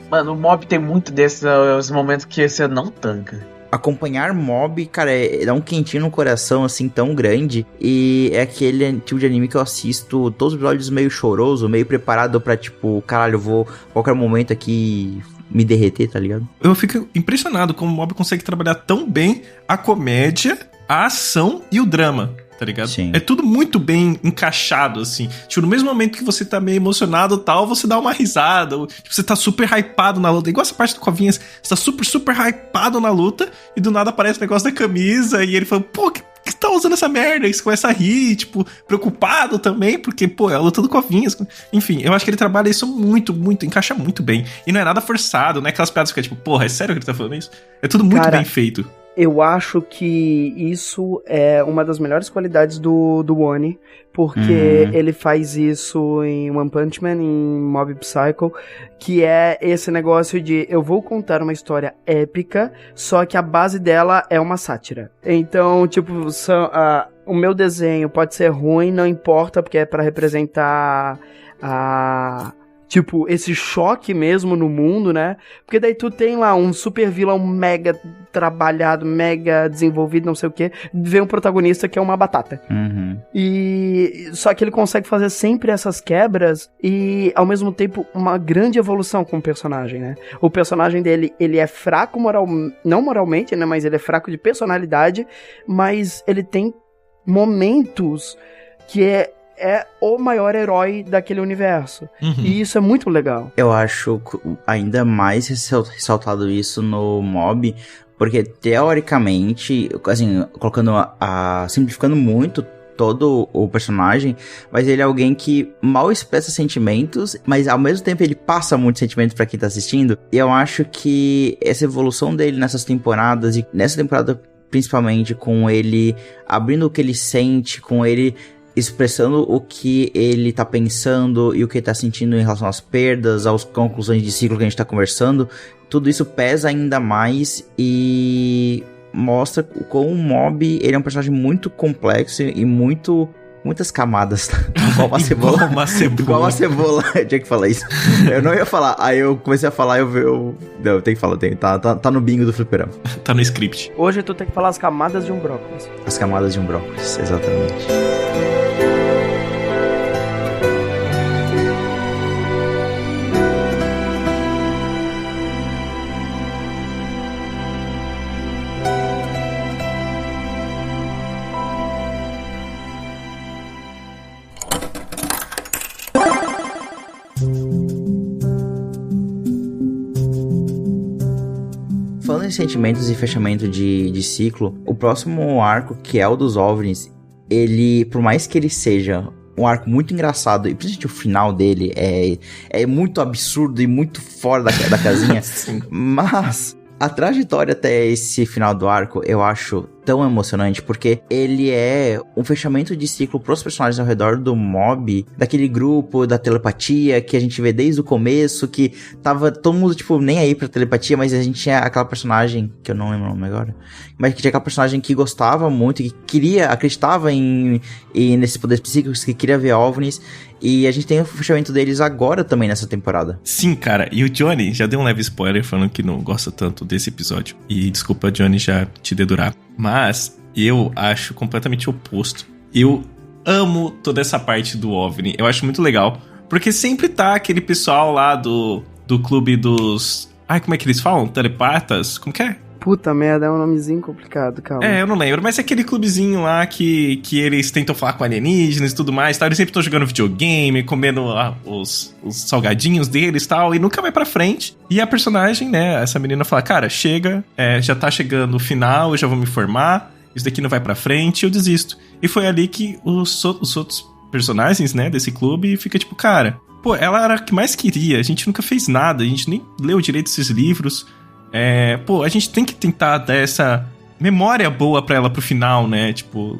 Mano, o Mob tem muito desses momentos que você não tanca. Acompanhar Mob, cara, dá um quentinho no coração, assim, tão grande. E é aquele tipo de anime que eu assisto todos os episódios meio choroso, meio preparado pra, tipo, caralho, eu vou a qualquer momento aqui me derreter, tá ligado? Eu fico impressionado como o Mob consegue trabalhar tão bem a comédia, a ação e o drama, tá ligado? Sim. É tudo muito bem encaixado, assim. Tipo, no mesmo momento que você tá meio emocionado e tal, você dá uma risada. Ou, tipo, você tá super hypado na luta. Igual essa parte do Covinhas. Você tá super, super hypado na luta e do nada aparece o negócio da camisa e ele fala, pô, que tá usando essa merda? E você começa a rir, tipo, preocupado também, porque, pô, é a luta do Covinhas. Enfim, eu acho que ele trabalha isso muito, encaixa muito bem. E não é nada forçado, não é aquelas piadas que fica tipo, porra, é sério que ele tá falando isso? É tudo muito bem feito. Eu acho que isso é uma das melhores qualidades do Oni, porque ele faz isso em One Punch Man, em Mob Psycho, que é esse negócio de eu vou contar uma história épica, só que a base dela é uma sátira. Então, tipo, o meu desenho pode ser ruim, não importa, porque é pra representar tipo, esse choque mesmo no mundo, né? Porque daí tu tem lá um super vilão mega trabalhado, mega desenvolvido, não sei o quê. Vem um protagonista que é uma batata. E só que ele consegue fazer sempre essas quebras e, ao mesmo tempo, uma grande evolução com o personagem, né? O personagem dele, ele é fraco não moralmente, né? Mas ele é fraco de personalidade, mas ele tem momentos que é o maior herói daquele universo. E isso é muito legal. Eu acho ainda mais ressaltado isso no Mob, porque teoricamente, assim, colocando simplificando muito todo o personagem, mas ele é alguém que mal expressa sentimentos, mas ao mesmo tempo ele passa muitos sentimentos pra quem tá assistindo. E eu acho que essa evolução dele nessas temporadas, e nessa temporada principalmente, com ele abrindo o que ele sente, com ele expressando o que ele tá pensando e o que ele tá sentindo em relação às perdas, às conclusões de ciclo que a gente tá conversando, tudo isso pesa ainda mais e mostra como o Mob, ele é um personagem muito complexo e muitas camadas, igual uma cebola. Igual uma cebola. Eu tinha que falar isso. Eu não ia falar, aí eu comecei a falar, eu tenho que falar, tá no bingo do fliperama. Tá no script. Hoje tu tem que falar as camadas de um brócolis. As camadas de um brócolis, exatamente. Falando em sentimentos e fechamento de ciclo, o próximo arco, que é o dos OVNIs, ele, por mais que ele seja um arco muito engraçado, e principalmente o final dele é muito absurdo e muito fora da casinha, mas a trajetória até esse final do arco eu acho tão emocionante, porque ele é um fechamento de ciclo pros personagens ao redor do Mob, daquele grupo da telepatia que a gente vê desde o começo, que tava todo mundo, tipo, nem aí pra telepatia, mas a gente tinha aquela personagem, que eu não lembro o nome agora, mas que tinha aquela personagem que gostava muito, que acreditava nesses poderes psíquicos, que queria ver OVNIs, e a gente tem o fechamento deles agora também nessa temporada. Sim, cara, e o Johnny já deu um leve spoiler falando que não gosta tanto desse episódio, e desculpa, Johnny, já te dedurar. Mas eu acho completamente oposto. Eu amo toda essa parte do OVNI. Eu acho muito legal. Porque sempre tá aquele pessoal lá do clube dos... Ai, como é que eles falam? Telepatas? Como que é? Puta merda, é um nomezinho complicado, calma. Eu não lembro. Mas é aquele clubezinho lá que eles tentam falar com alienígenas e tudo mais. Tá? Eles sempre estão jogando videogame, comendo os salgadinhos deles e tal. E nunca vai pra frente. E a personagem, né? Essa menina fala, cara, chega. Já tá chegando o final, eu já vou me formar. Isso daqui não vai pra frente, eu desisto. E foi ali que os outros personagens, né, desse clube fica tipo, cara, pô, ela era a que mais queria. A gente nunca fez nada. A gente nem leu direito esses livros. Pô, a gente tem que tentar dar essa memória boa pra ela pro final, né? Tipo,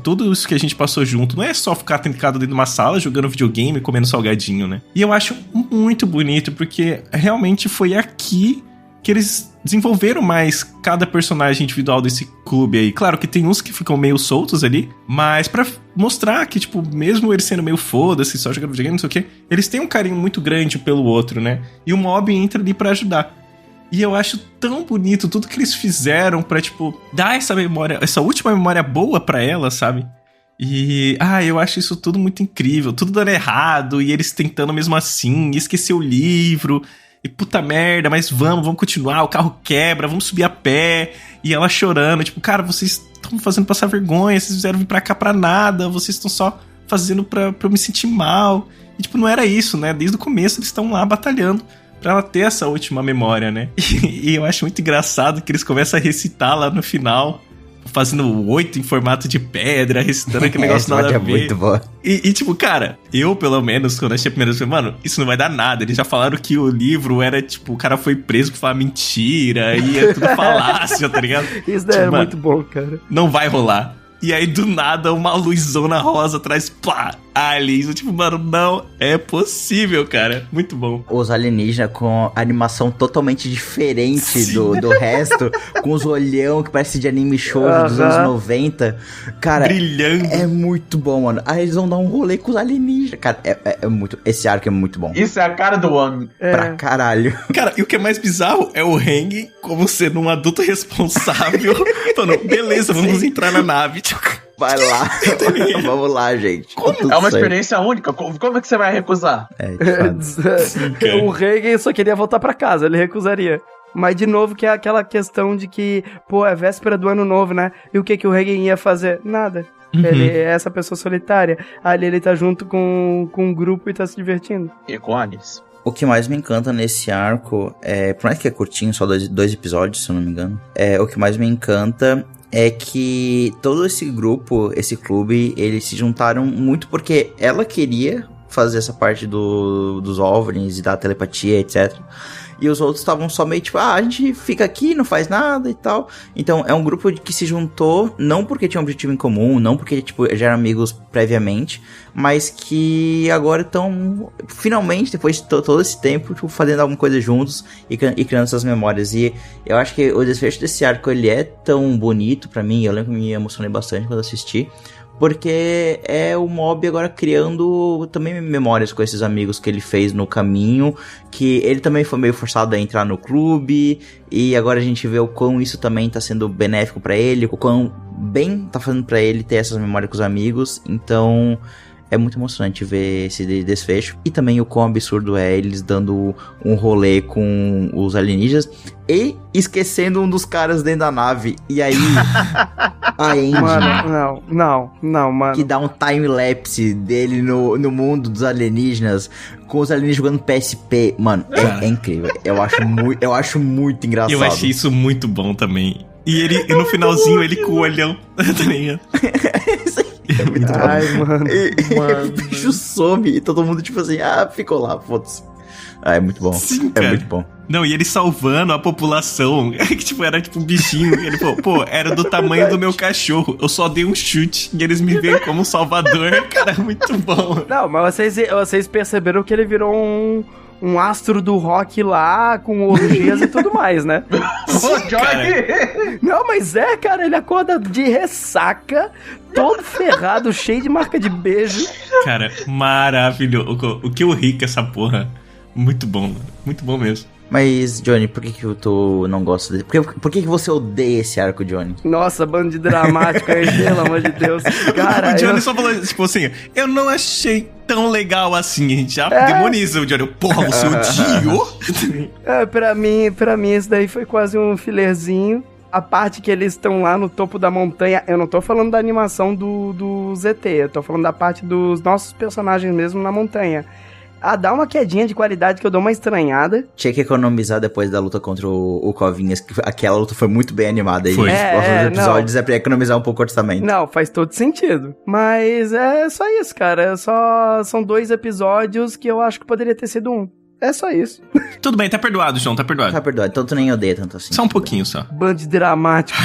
tudo isso que a gente passou junto. Não é só ficar trancado dentro de uma sala jogando videogame e comendo salgadinho, né? E eu acho muito bonito, porque realmente foi aqui que eles desenvolveram mais cada personagem individual desse clube aí. Claro que tem uns que ficam meio soltos ali, mas pra mostrar que, tipo, mesmo eles sendo meio foda-se, só jogando videogame, não sei o quê, eles têm um carinho muito grande pelo outro, né? E o Mob entra ali pra ajudar. E eu acho tão bonito tudo que eles fizeram pra, tipo, dar essa memória, essa última memória boa pra ela, sabe? E, eu acho isso tudo muito incrível. Tudo dando errado e eles tentando mesmo assim, e esquecer o livro. E puta merda, mas vamos continuar, o carro quebra, vamos subir a pé. E ela chorando, tipo, cara, vocês estão fazendo passar vergonha, vocês fizeram vir pra cá pra nada, vocês estão só fazendo pra eu me sentir mal. E, tipo, não era isso, né? Desde o começo eles estão lá batalhando pra ela ter essa última memória, né? E eu acho muito engraçado que eles começam a recitar lá no final, fazendo 8 em formato de pedra, recitando aquele negócio nada a ver. Muito bom. E tipo, cara, eu pelo menos, quando achei a primeira vez, falei, mano, isso não vai dar nada. Eles já falaram que o livro era, tipo, o cara foi preso por falar mentira, e é tudo falácia, tá ligado? Isso daí tipo, é muito bom, cara. Não vai rolar. E aí, do nada, uma luzona rosa atrás, plá, aliens. Tipo, mano, não é possível, cara. Muito bom. Os alienígenas com animação totalmente diferente do resto, com os olhão que parece de anime shoujo dos anos 90. Cara, brilhando. É muito bom, mano. Aí eles vão dar um rolê com os alienígenas. Cara, é muito... Esse arco é muito bom. Isso é a cara do homem. Pra caralho. Cara, e o que é mais bizarro é o Hang como sendo um adulto responsável. Falando, beleza, vamos entrar na nave. Vai lá. Vamos lá, gente. É uma experiência única. Como é que você vai recusar? O Reagan só queria voltar pra casa, ele recusaria. Mas, de novo, que é aquela questão de que, pô, é véspera do ano novo, né? E o que o Reagan ia fazer? Nada. Ele é essa pessoa solitária. Ali ele tá junto com um grupo e tá se divertindo. E com aliens. O que mais me encanta nesse arco, por mais que é curtinho, só dois episódios, se eu não me engano, o que mais me encanta é que todo esse grupo, esse clube, eles se juntaram muito porque ela queria fazer essa parte dos OVNIs e da telepatia, etc. E os outros estavam só meio tipo, a gente fica aqui, não faz nada e tal. Então é um grupo que se juntou, não porque tinha um objetivo em comum, não porque tipo, já eram amigos previamente, mas que agora estão, finalmente, depois de todo esse tempo, tipo, fazendo alguma coisa juntos e criando essas memórias. E eu acho que o desfecho desse arco, ele é tão bonito pra mim, eu lembro que me emocionei bastante quando assisti, porque é o Mob agora criando também memórias com esses amigos que ele fez no caminho, que ele também foi meio forçado a entrar no clube, e agora a gente vê o quão isso também tá sendo benéfico pra ele, o quão bem tá fazendo pra ele ter essas memórias com os amigos. Então é muito emocionante ver esse desfecho. E também o quão absurdo é eles dando um rolê com os alienígenas e esquecendo um dos caras dentro da nave. E aí a Andy, mano, não, mano, que dá um time-lapse dele no mundo dos alienígenas, com os alienígenas jogando PSP. Mano, é incrível. Eu acho muito engraçado. Eu achei isso muito bom também. E no finalzinho ele com o olhão. Tá ligado? É muito bom. Ai, mano. O bicho some e todo mundo tipo assim, ficou lá, foda-se. É muito bom. Sim, cara. É muito bom. Não, e ele salvando a população. Que tipo, era tipo um bichinho. E ele falou, pô, era do tamanho do meu cachorro. Eu só dei um chute e eles me veem como um salvador. Cara, é muito bom. Não, mas vocês perceberam que ele virou um astro do rock lá, com orgias e tudo mais, né? Sim, cara. Não, mas cara, ele acorda de ressaca, todo ferrado, cheio de marca de beijo. Cara, maravilhoso. O que eu ri com essa porra. Muito bom, mano. Muito bom mesmo. Mas, Johnny, por que tu não gosta dele? Por que você odeia esse arco, Johnny? Nossa, bando de dramático aí, pelo amor de Deus. Cara, o Johnny só falou, tipo assim, eu não achei tão legal assim. A gente já demoniza o Johnny. Porra, você odiou? Pra mim, esse daí foi quase um filerzinho. A parte que eles estão lá no topo da montanha, eu não tô falando da animação do ZT, eu tô falando da parte dos nossos personagens mesmo na montanha. Dá uma quedinha de qualidade que eu dou uma estranhada. Tinha que economizar depois da luta contra o Covinhas, que aquela luta foi muito bem animada. E foi. Nos próximos episódios é pra economizar um pouco o orçamento. Não, faz todo sentido. Mas é só isso, cara. São 2 episódios que eu acho que poderia ter sido 1. É só isso. Tudo bem, tá perdoado, João, tá perdoado. Tá perdoado, então tu nem odeia tanto assim. Só um pouquinho, só. Bando de dramático.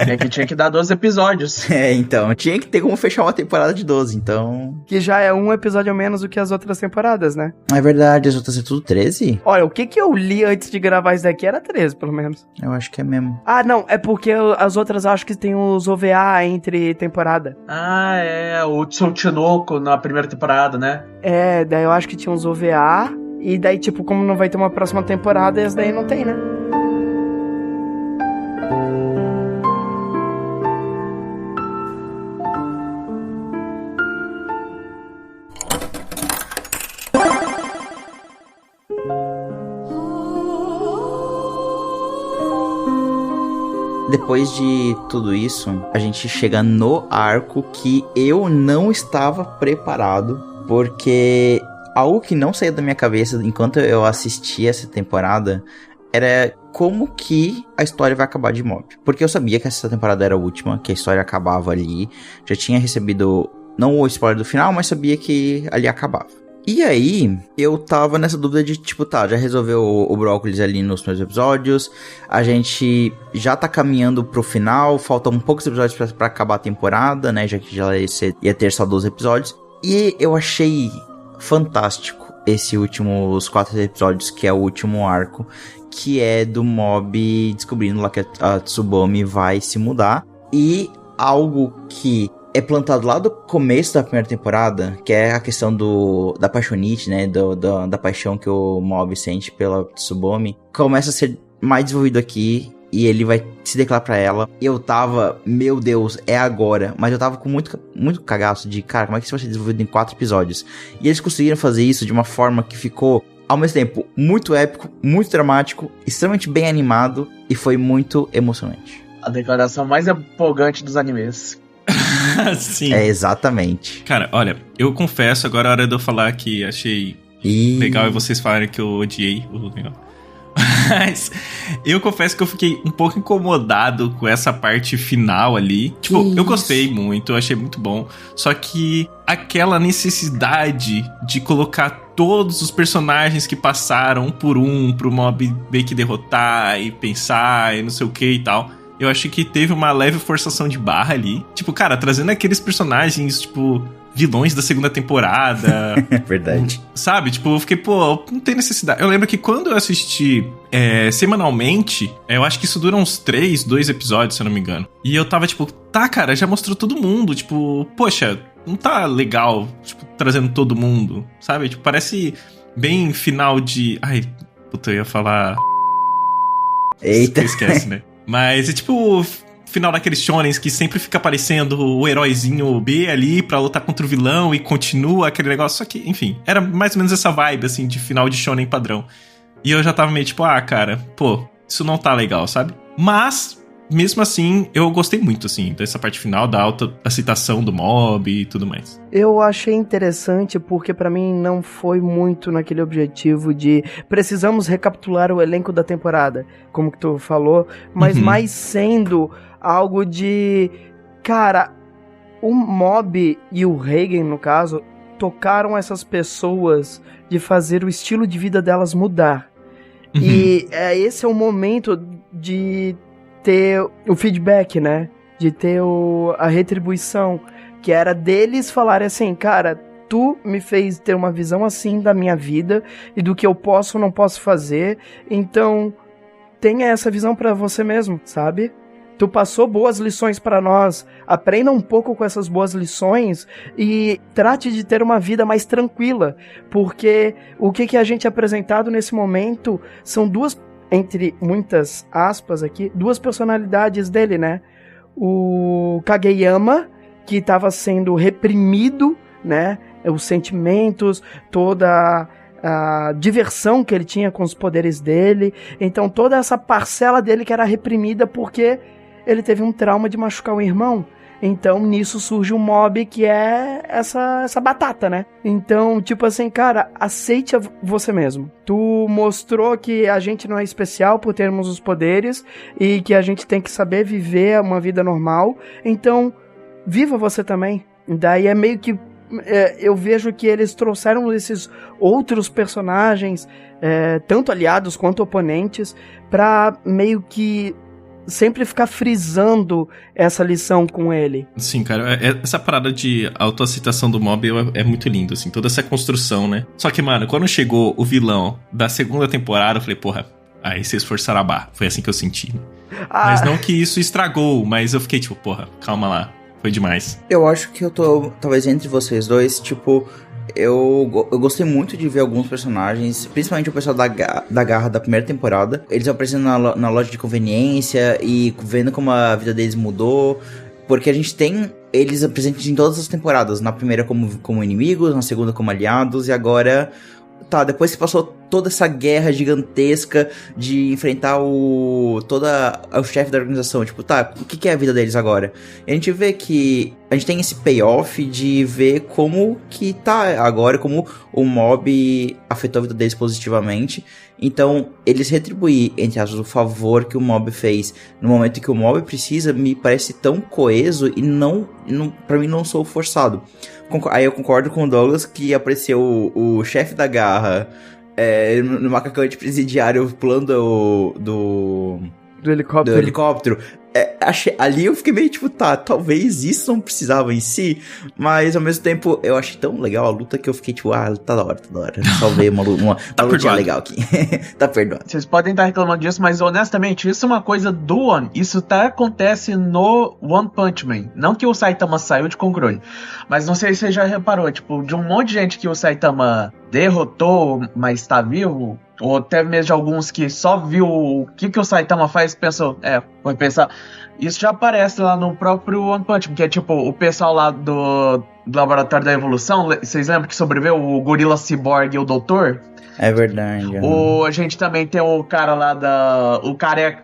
É que tinha que dar 12 episódios. Então, tinha que ter como fechar uma temporada de 12, então... Que já é um episódio a menos do que as outras temporadas, né? É verdade, as outras é tudo 13? Olha, o que eu li antes de gravar isso daqui era 13, pelo menos. Eu acho que é mesmo. Não, é porque as outras acho que tem os OVA entre temporada. O Tsuchinoko na primeira temporada, né? Daí eu acho que tinha uns OVA, e daí, tipo, como não vai ter uma próxima temporada, esse daí não tem, né? Depois de tudo isso, a gente chega no arco que eu não estava preparado, porque algo que não saía da minha cabeça enquanto eu assistia essa temporada era como que a história vai acabar de Mob. Porque eu sabia que essa temporada era a última, que a história acabava ali, já tinha recebido, não o spoiler do final, mas sabia que ali acabava. E aí, eu tava nessa dúvida de, tipo, já resolveu o Brócolis ali nos primeiros episódios, a gente já tá caminhando pro final, faltam poucos episódios pra acabar a temporada, né, já que já ia ter só 12 episódios, e eu achei fantástico esses últimos 4 episódios, que é o último arco, que é do Mob descobrindo lá que a Tsubomi vai se mudar, e algo que é plantado lá do começo da primeira temporada, que é a questão da paixonite, né, da paixão que o Mob sente pela Tsubomi, começa a ser mais desenvolvido aqui, e ele vai se declarar pra ela. Eu tava, meu Deus, é agora, mas eu tava com muito cagaço de, cara, como é que isso vai ser desenvolvido em 4 episódios? E eles conseguiram fazer isso de uma forma que ficou, ao mesmo tempo, muito épico, muito dramático, extremamente bem animado, e foi muito emocionante. A declaração mais empolgante dos animes. Sim. É, exatamente. Cara, olha, eu confesso, agora é a hora de eu falar que achei legal e vocês falarem que eu odiei o negócio. Mas eu confesso que eu fiquei um pouco incomodado com essa parte final ali. Tipo, eu gostei muito, eu achei muito bom. Só que aquela necessidade de colocar todos os personagens que passaram um por um pro mob meio que derrotar e pensar e não sei o que e tal. Eu acho que teve uma leve forçação de barra ali. Tipo, cara, trazendo aqueles personagens, tipo, vilões da segunda temporada. Verdade. Sabe? Tipo, eu fiquei, pô, não tem necessidade. Eu lembro que quando eu assisti semanalmente, eu acho que isso dura uns 2 episódios, se eu não me engano. E eu tava, tipo, tá, cara, já mostrou todo mundo. Tipo, poxa, não tá legal, tipo, trazendo todo mundo, sabe? Tipo, parece bem final de... Ai, puta, eu ia falar... Eita. Esquece, né? Mas é tipo... final daqueles shonens que sempre fica aparecendo o heróizinho B ali pra lutar contra o vilão e continua aquele negócio. Só que, enfim, era mais ou menos essa vibe, assim, de final de shonen padrão. E eu já tava meio tipo, cara, pô, isso não tá legal, sabe? Mas, mesmo assim, eu gostei muito, assim, dessa parte final, da alta aceitação do mob e tudo mais. Eu achei interessante porque pra mim não foi muito naquele objetivo de precisamos recapitular o elenco da temporada, como que tu falou, mas mais sendo algo de, cara, o mob e o Reigen, no caso, tocaram essas pessoas de fazer o estilo de vida delas mudar. E esse é o momento de ter o feedback, né? De ter a retribuição, que era deles falarem assim, cara, tu me fez ter uma visão assim da minha vida e do que eu posso ou não posso fazer, então tenha essa visão pra você mesmo, sabe? Tu passou boas lições pra nós, aprenda um pouco com essas boas lições e trate de ter uma vida mais tranquila, porque o que a gente é apresentado nesse momento são duas, entre muitas aspas aqui, duas personalidades dele, né? O Kageyama, que estava sendo reprimido, né? Os sentimentos, toda a diversão que ele tinha com os poderes dele. Então toda essa parcela dele que era reprimida porque ele teve um trauma de machucar o irmão. Então nisso surge um mob que é essa batata, né? Então, tipo assim, cara, aceite você mesmo. Tu mostrou que a gente não é especial por termos os poderes e que a gente tem que saber viver uma vida normal. Então, viva você também. Daí é meio que... eu vejo que eles trouxeram esses outros personagens, tanto aliados quanto oponentes, pra meio que sempre ficar frisando essa lição com ele. Sim, cara, essa parada de autoaceitação do mob é muito lindo, assim, toda essa construção, né? Só que, mano, quando chegou o vilão da segunda temporada, eu falei, porra, aí vocês forçaram a barra. Foi assim que eu senti. Mas não que isso estragou, mas eu fiquei tipo, porra, calma lá, foi demais. Eu acho que eu tô, talvez, entre vocês dois, tipo... Eu gostei muito de ver alguns personagens, principalmente o pessoal da Garra da primeira temporada. Eles aparecendo na loja de conveniência e vendo como a vida deles mudou. Porque a gente tem eles presentes em todas as temporadas. Na primeira como inimigos, na segunda como aliados e agora... Tá, depois que passou toda essa guerra gigantesca de enfrentar o chefe da organização, tipo, tá, o que é a vida deles agora? E a gente vê que a gente tem esse payoff de ver como que tá agora, como o mob afetou a vida deles positivamente. Então, eles retribuir, entre aspas, o favor que o mob fez no momento que o mob precisa, me parece tão coeso e não pra mim não sou forçado. Aí eu concordo com o Douglas que apareceu o chefe da Garra no macacão de presidiário pulando do helicóptero. Ali eu fiquei meio tipo, tá, talvez isso não precisava em si, mas ao mesmo tempo eu achei tão legal a luta que eu fiquei tipo, tá da hora. Salvei uma lutinha legal aqui. Tá perdoado. Vocês podem estar reclamando disso, mas honestamente, isso é uma coisa do One. Isso até acontece no One Punch Man. Não que o Saitama saiu de controle, mas não sei se você já reparou, tipo, de um monte de gente que o Saitama derrotou, mas tá vivo, ou até mesmo de alguns que só viu o que o Saitama faz e pensou, vai pensar. Isso já aparece lá no próprio One Punch Man, que é tipo o pessoal lá do Laboratório da Evolução. Vocês lembram que sobreviveu o Gorila Cyborg e o Doutor? É verdade. A gente também tem o cara lá o careca,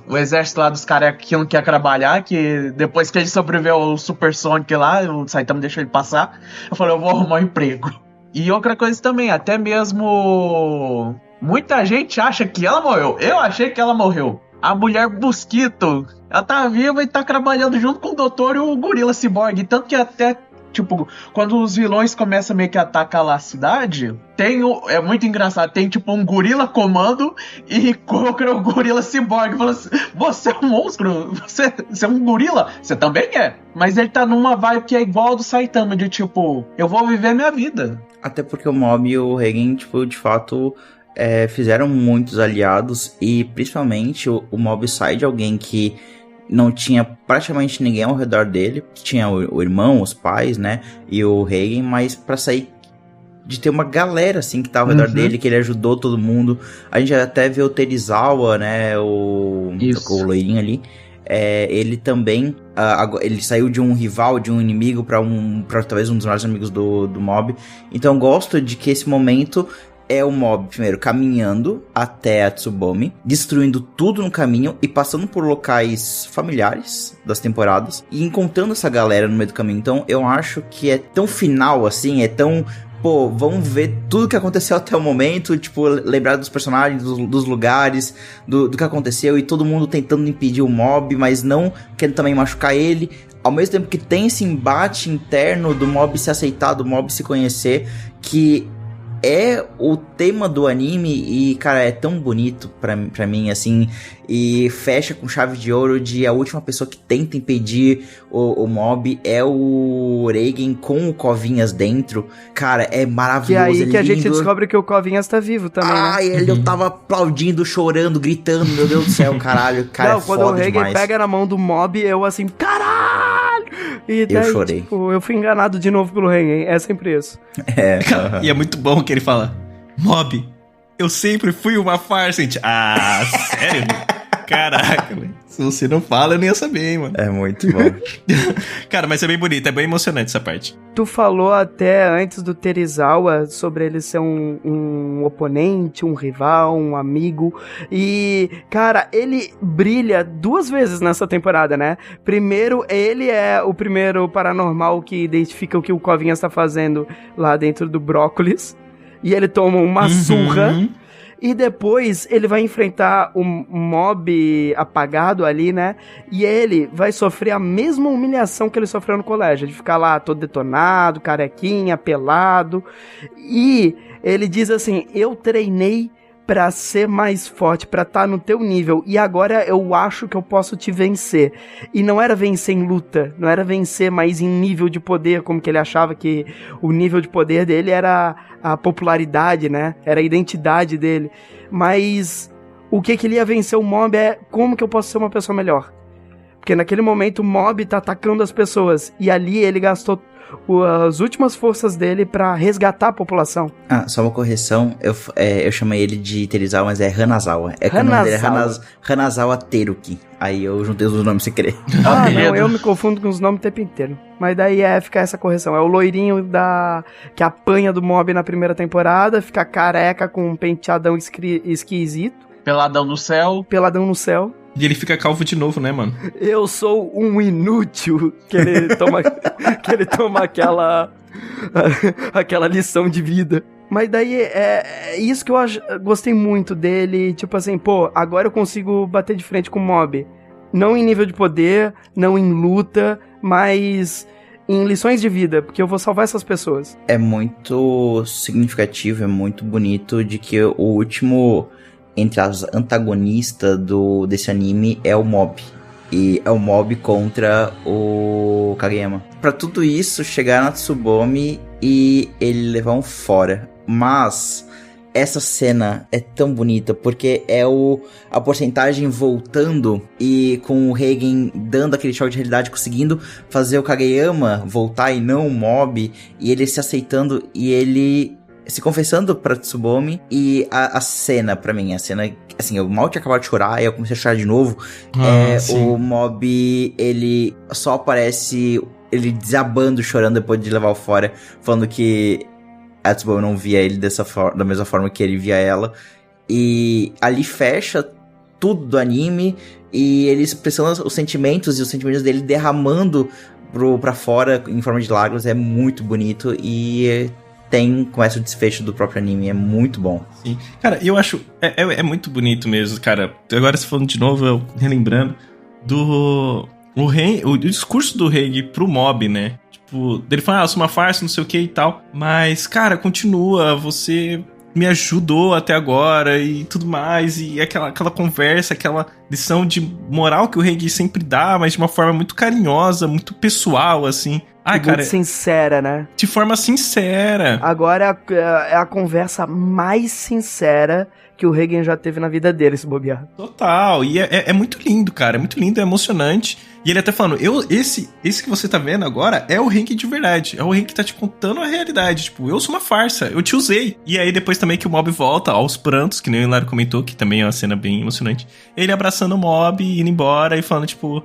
o exército lá dos carecas que não quer trabalhar, que depois que ele sobreviveu ao Super Sonic lá, o Saitama deixou ele passar. Eu falei, eu vou arrumar um emprego. E outra coisa também, até mesmo muita gente acha que ela morreu. Eu achei que ela morreu. A mulher mosquito, ela tá viva e tá trabalhando junto com o doutor e o gorila ciborgue. Tanto que até, tipo, quando os vilões começam meio que a atacar lá a cidade, é muito engraçado. Tem, tipo, um gorila comando e coloca o gorila ciborgue. Fala assim, você é um monstro? Você é um gorila? Você também é. Mas ele tá numa vibe que é igual ao do Saitama, de tipo, eu vou viver minha vida. Até porque o Mob e o Reigen, tipo, de fato... fizeram muitos aliados e principalmente o Mob sai de alguém que não tinha praticamente ninguém ao redor dele, tinha o irmão, os pais, né, e o Reigen, mas pra sair de ter uma galera assim que tá ao redor dele, que ele ajudou todo mundo. A gente até vê o Terizawa, né, o loirinho ali, ele também ele saiu de um rival, de um inimigo pra talvez um dos maiores amigos do Mob. Então eu gosto de que esse momento é o Mob, primeiro, caminhando até a Tsubomi, destruindo tudo no caminho e passando por locais familiares das temporadas e encontrando essa galera no meio do caminho. Então, eu acho que é tão final, assim, é tão... Pô, vamos ver tudo que aconteceu até o momento, tipo, lembrar dos personagens, dos lugares, do que aconteceu e todo mundo tentando impedir o Mob, mas não querendo também machucar ele. Ao mesmo tempo que tem esse embate interno do Mob se aceitar, do Mob se conhecer, que... é o tema do anime e, cara, é tão bonito pra mim, assim, e fecha com chave de ouro de a última pessoa que tenta impedir o Mob é o Reigen com o Covinhas dentro. Cara, é maravilhoso, e aí que a gente descobre que o Covinhas tá vivo também, né? Ai, eu tava aplaudindo, chorando, gritando, meu Deus do céu, caralho, cara, não, é quando foda o Reigen demais. pega na mão do Mob, eu assim, caralho! E daí, eu chorei. Tipo, eu fui enganado de novo pelo Reigen, é sempre isso. E é muito bom que ele fala, Mob, eu sempre fui uma farsa. Ah, sério? Caraca, velho. Se você não fala, eu nem ia saber, hein, mano. É muito bom. Cara, mas é bem bonito, é bem emocionante essa parte. Tu falou até antes do Terizawa sobre ele ser um oponente, um rival, um amigo. E, cara, ele brilha 2 vezes nessa temporada, né? Primeiro, ele é o primeiro paranormal que identifica o que o Covinhas tá fazendo lá dentro do brócolis. E ele toma uma surra. E depois ele vai enfrentar um Mob apagado ali, né? E ele vai sofrer a mesma humilhação que ele sofreu no colégio. De ficar lá todo detonado, carequinha, pelado. E ele diz assim, eu treinei pra ser mais forte, pra estar no teu nível. E agora eu acho que eu posso te vencer. E não era vencer em luta, não era vencer mais em nível de poder, como que ele achava que o nível de poder dele era a popularidade, né? Era a identidade dele. Mas o que ele ia vencer o Mob é como que eu posso ser uma pessoa melhor. Porque naquele momento o Mob tá atacando as pessoas. E ali ele gastou as últimas forças dele pra resgatar a população. Ah, só uma correção, eu chamei ele de Terizawa, mas é Hanazawa. É que o nome dele é Hanazawa Teruki. Aí eu juntei os nomes sem querer. Ah, não, eu me confundo com os nomes o tempo inteiro. Mas daí fica essa correção. É o loirinho que apanha do Mob na primeira temporada, fica careca com um penteadão esquisito. Peladão no céu. Peladão no céu. E ele fica calvo de novo, né, mano? Eu sou um inútil. Que ele toma, aquela lição de vida. Mas daí é isso que eu gostei muito dele. Tipo assim, pô, agora eu consigo bater de frente com o Mob. Não em nível de poder, não em luta, mas em lições de vida, porque eu vou salvar essas pessoas. É muito significativo, é muito bonito de que o último, entre as antagonistas desse anime, é o Mob. E é o Mob contra o Kageyama. Pra tudo isso, chegar na Tsubomi e ele levar um fora. Mas essa cena é tão bonita, porque é a porcentagem voltando e com o Reigen dando aquele choque de realidade, conseguindo fazer o Kageyama voltar e não o Mob, e ele se aceitando e ele se confessando pra Tsubomi. E a cena, pra mim, assim, eu mal tinha acabado de chorar, e eu comecei a chorar de novo. O Mob, ele só aparece, ele desabando, chorando depois de levar o fora, falando que a Tsubomi não via ele da mesma forma que ele via ela. E ali fecha tudo do anime, e ele expressando os sentimentos, e os sentimentos dele derramando pra fora em forma de lágrimas. É muito bonito, e começa o desfecho do próprio anime, é muito bom. Sim. Cara, eu acho, é muito bonito mesmo, cara. Agora você falando de novo, eu relembrando o discurso do Rei pro mob, né? Tipo, dele fala, eu sou uma farsa, não sei o que e tal. Mas, cara, continua, você me ajudou até agora e tudo mais. E aquela conversa, aquela lição de moral que o Rei sempre dá, mas de uma forma muito carinhosa, muito pessoal, assim. Ai, muito cara, sincera, né? De forma sincera. Agora é a conversa mais sincera que o Reigen já teve na vida dele, se bobear. Total, e é muito lindo, cara, é muito lindo, é emocionante. E ele até falando, esse que você tá vendo agora é o Reigen de verdade, é o Reigen que tá te contando a realidade, tipo, eu sou uma farsa, eu te usei. E aí depois também que o mob volta aos prantos, que nem o Hilário comentou, que também é uma cena bem emocionante, ele abraçando o mob, indo embora e falando, tipo,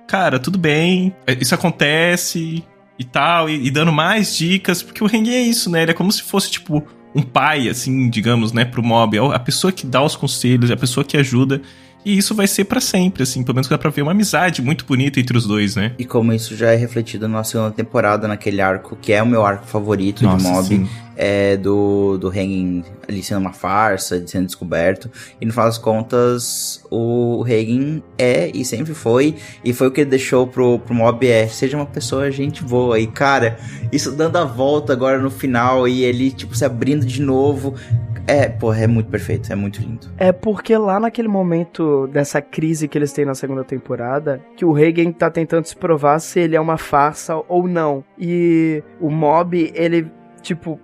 cara, tudo bem, isso acontece e tal, e dando mais dicas, porque o Reigen é isso, né, ele é como se fosse, tipo, um pai, assim, digamos, né, pro mob, é a pessoa que dá os conselhos, é a pessoa que ajuda, e isso vai ser pra sempre, assim, pelo menos dá pra ver uma amizade muito bonita entre os dois, né. E como isso já é refletido na segunda temporada, naquele arco, que é o meu arco favorito de mob, sim. É do Reigen ali sendo uma farsa, sendo descoberto, e no final das contas, o Reigen é, e sempre foi, e foi o que ele deixou pro mob, seja uma pessoa gente boa, e cara, isso dando a volta agora no final, e ele, tipo, se abrindo de novo, é muito perfeito, é muito lindo. É porque lá naquele momento dessa crise que eles têm na segunda temporada, que o Reigen tá tentando se provar se ele é uma farsa ou não, e o mob, ele, tipo,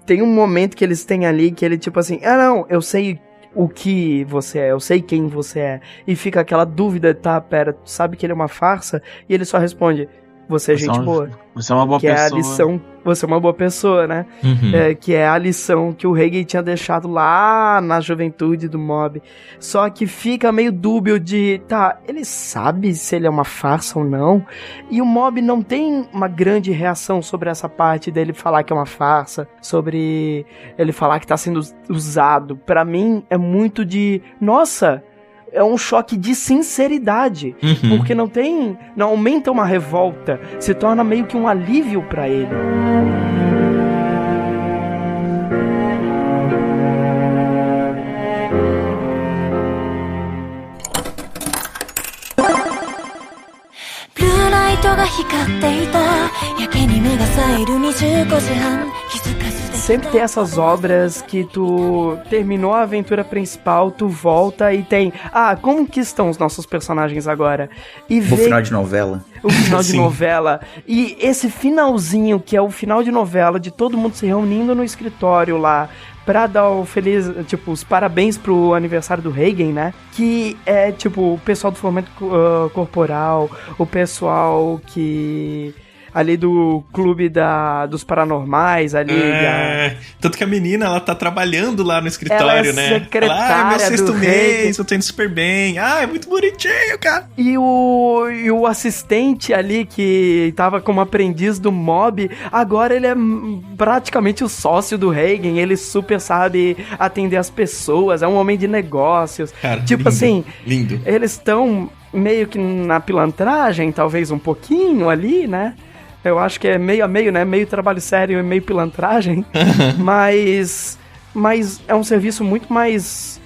tem um momento que eles têm ali que ele, tipo assim, não, eu sei o que você é, eu sei quem você é. E fica aquela dúvida, tá, pera, tu sabe que ele é uma farsa? E ele só responde, você é gente boa. Você é uma boa pessoa. Que é a lição, você é uma boa pessoa, né? Uhum. Que é a lição que o Reigen tinha deixado lá na juventude do mob. Só que fica meio dúbio de, tá, ele sabe se ele é uma farsa ou não? E o mob não tem uma grande reação sobre essa parte dele falar que é uma farsa, sobre ele falar que tá sendo usado. Pra mim, é muito de, nossa, é um choque de sinceridade, porque não aumenta uma revolta, se torna meio que um alívio pra ele. Sempre tem essas obras que tu terminou a aventura principal, tu volta e tem, como que estão os nossos personagens agora? E o final de novela. O final de novela. E esse finalzinho, que é o final de novela, de todo mundo se reunindo no escritório lá, pra dar os parabéns pro aniversário do Reigen, né? Que é, tipo, o pessoal do fomento corporal, o pessoal que... ali do clube dos paranormais, ali. Tanto que a menina, ela tá trabalhando lá no escritório, ela é né? secretária meu sexto do mês, eu tô indo super bem. É muito bonitinho, cara. E o assistente ali, que tava como aprendiz do mob, agora ele é praticamente o sócio do Reigen, ele super sabe atender as pessoas, é um homem de negócios. Cara, tipo lindo, assim, lindo. Eles estão meio que na pilantragem, talvez um pouquinho ali, né? Eu acho que é meio a meio, né? Meio trabalho sério e meio pilantragem. Mas é um serviço muito mais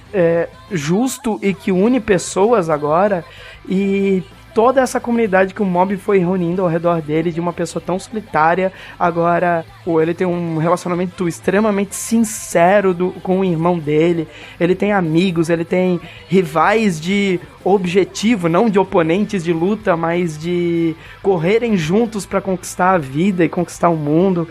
justo e que une pessoas agora. E toda essa comunidade que o mob foi reunindo ao redor dele, de uma pessoa tão solitária, agora ele tem um relacionamento extremamente sincero com o irmão dele, ele tem amigos, ele tem rivais de objetivo, não de oponentes de luta, mas de correrem juntos pra conquistar a vida e conquistar o mundo.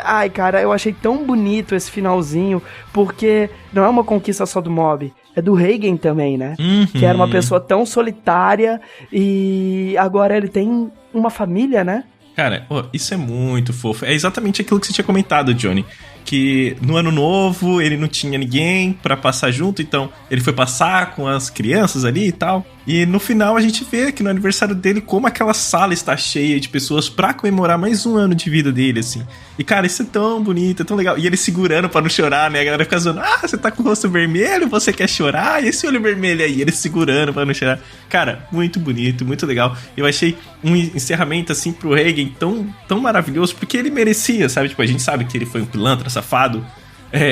Ai, cara, eu achei tão bonito esse finalzinho, porque não é uma conquista só do mob, é do Reigen também, né? Que era uma pessoa tão solitária e agora ele tem uma família, né? Cara, isso é muito fofo. É exatamente aquilo que você tinha comentado, Johnny. que no ano novo ele não tinha ninguém pra passar junto, então ele foi passar com as crianças ali e tal. E no final a gente vê que no aniversário dele, como aquela sala está cheia de pessoas pra comemorar mais um ano de vida dele, assim. E, cara, isso é tão bonito, é tão legal. E ele segurando pra não chorar, né? A galera fica zoando, você tá com o rosto vermelho, você quer chorar? E esse olho vermelho aí? Ele segurando pra não chorar. Cara, muito bonito, muito legal. Eu achei um encerramento, assim, pro Reigen tão maravilhoso, porque ele merecia, sabe? Tipo, a gente sabe que ele foi um pilantra, safado.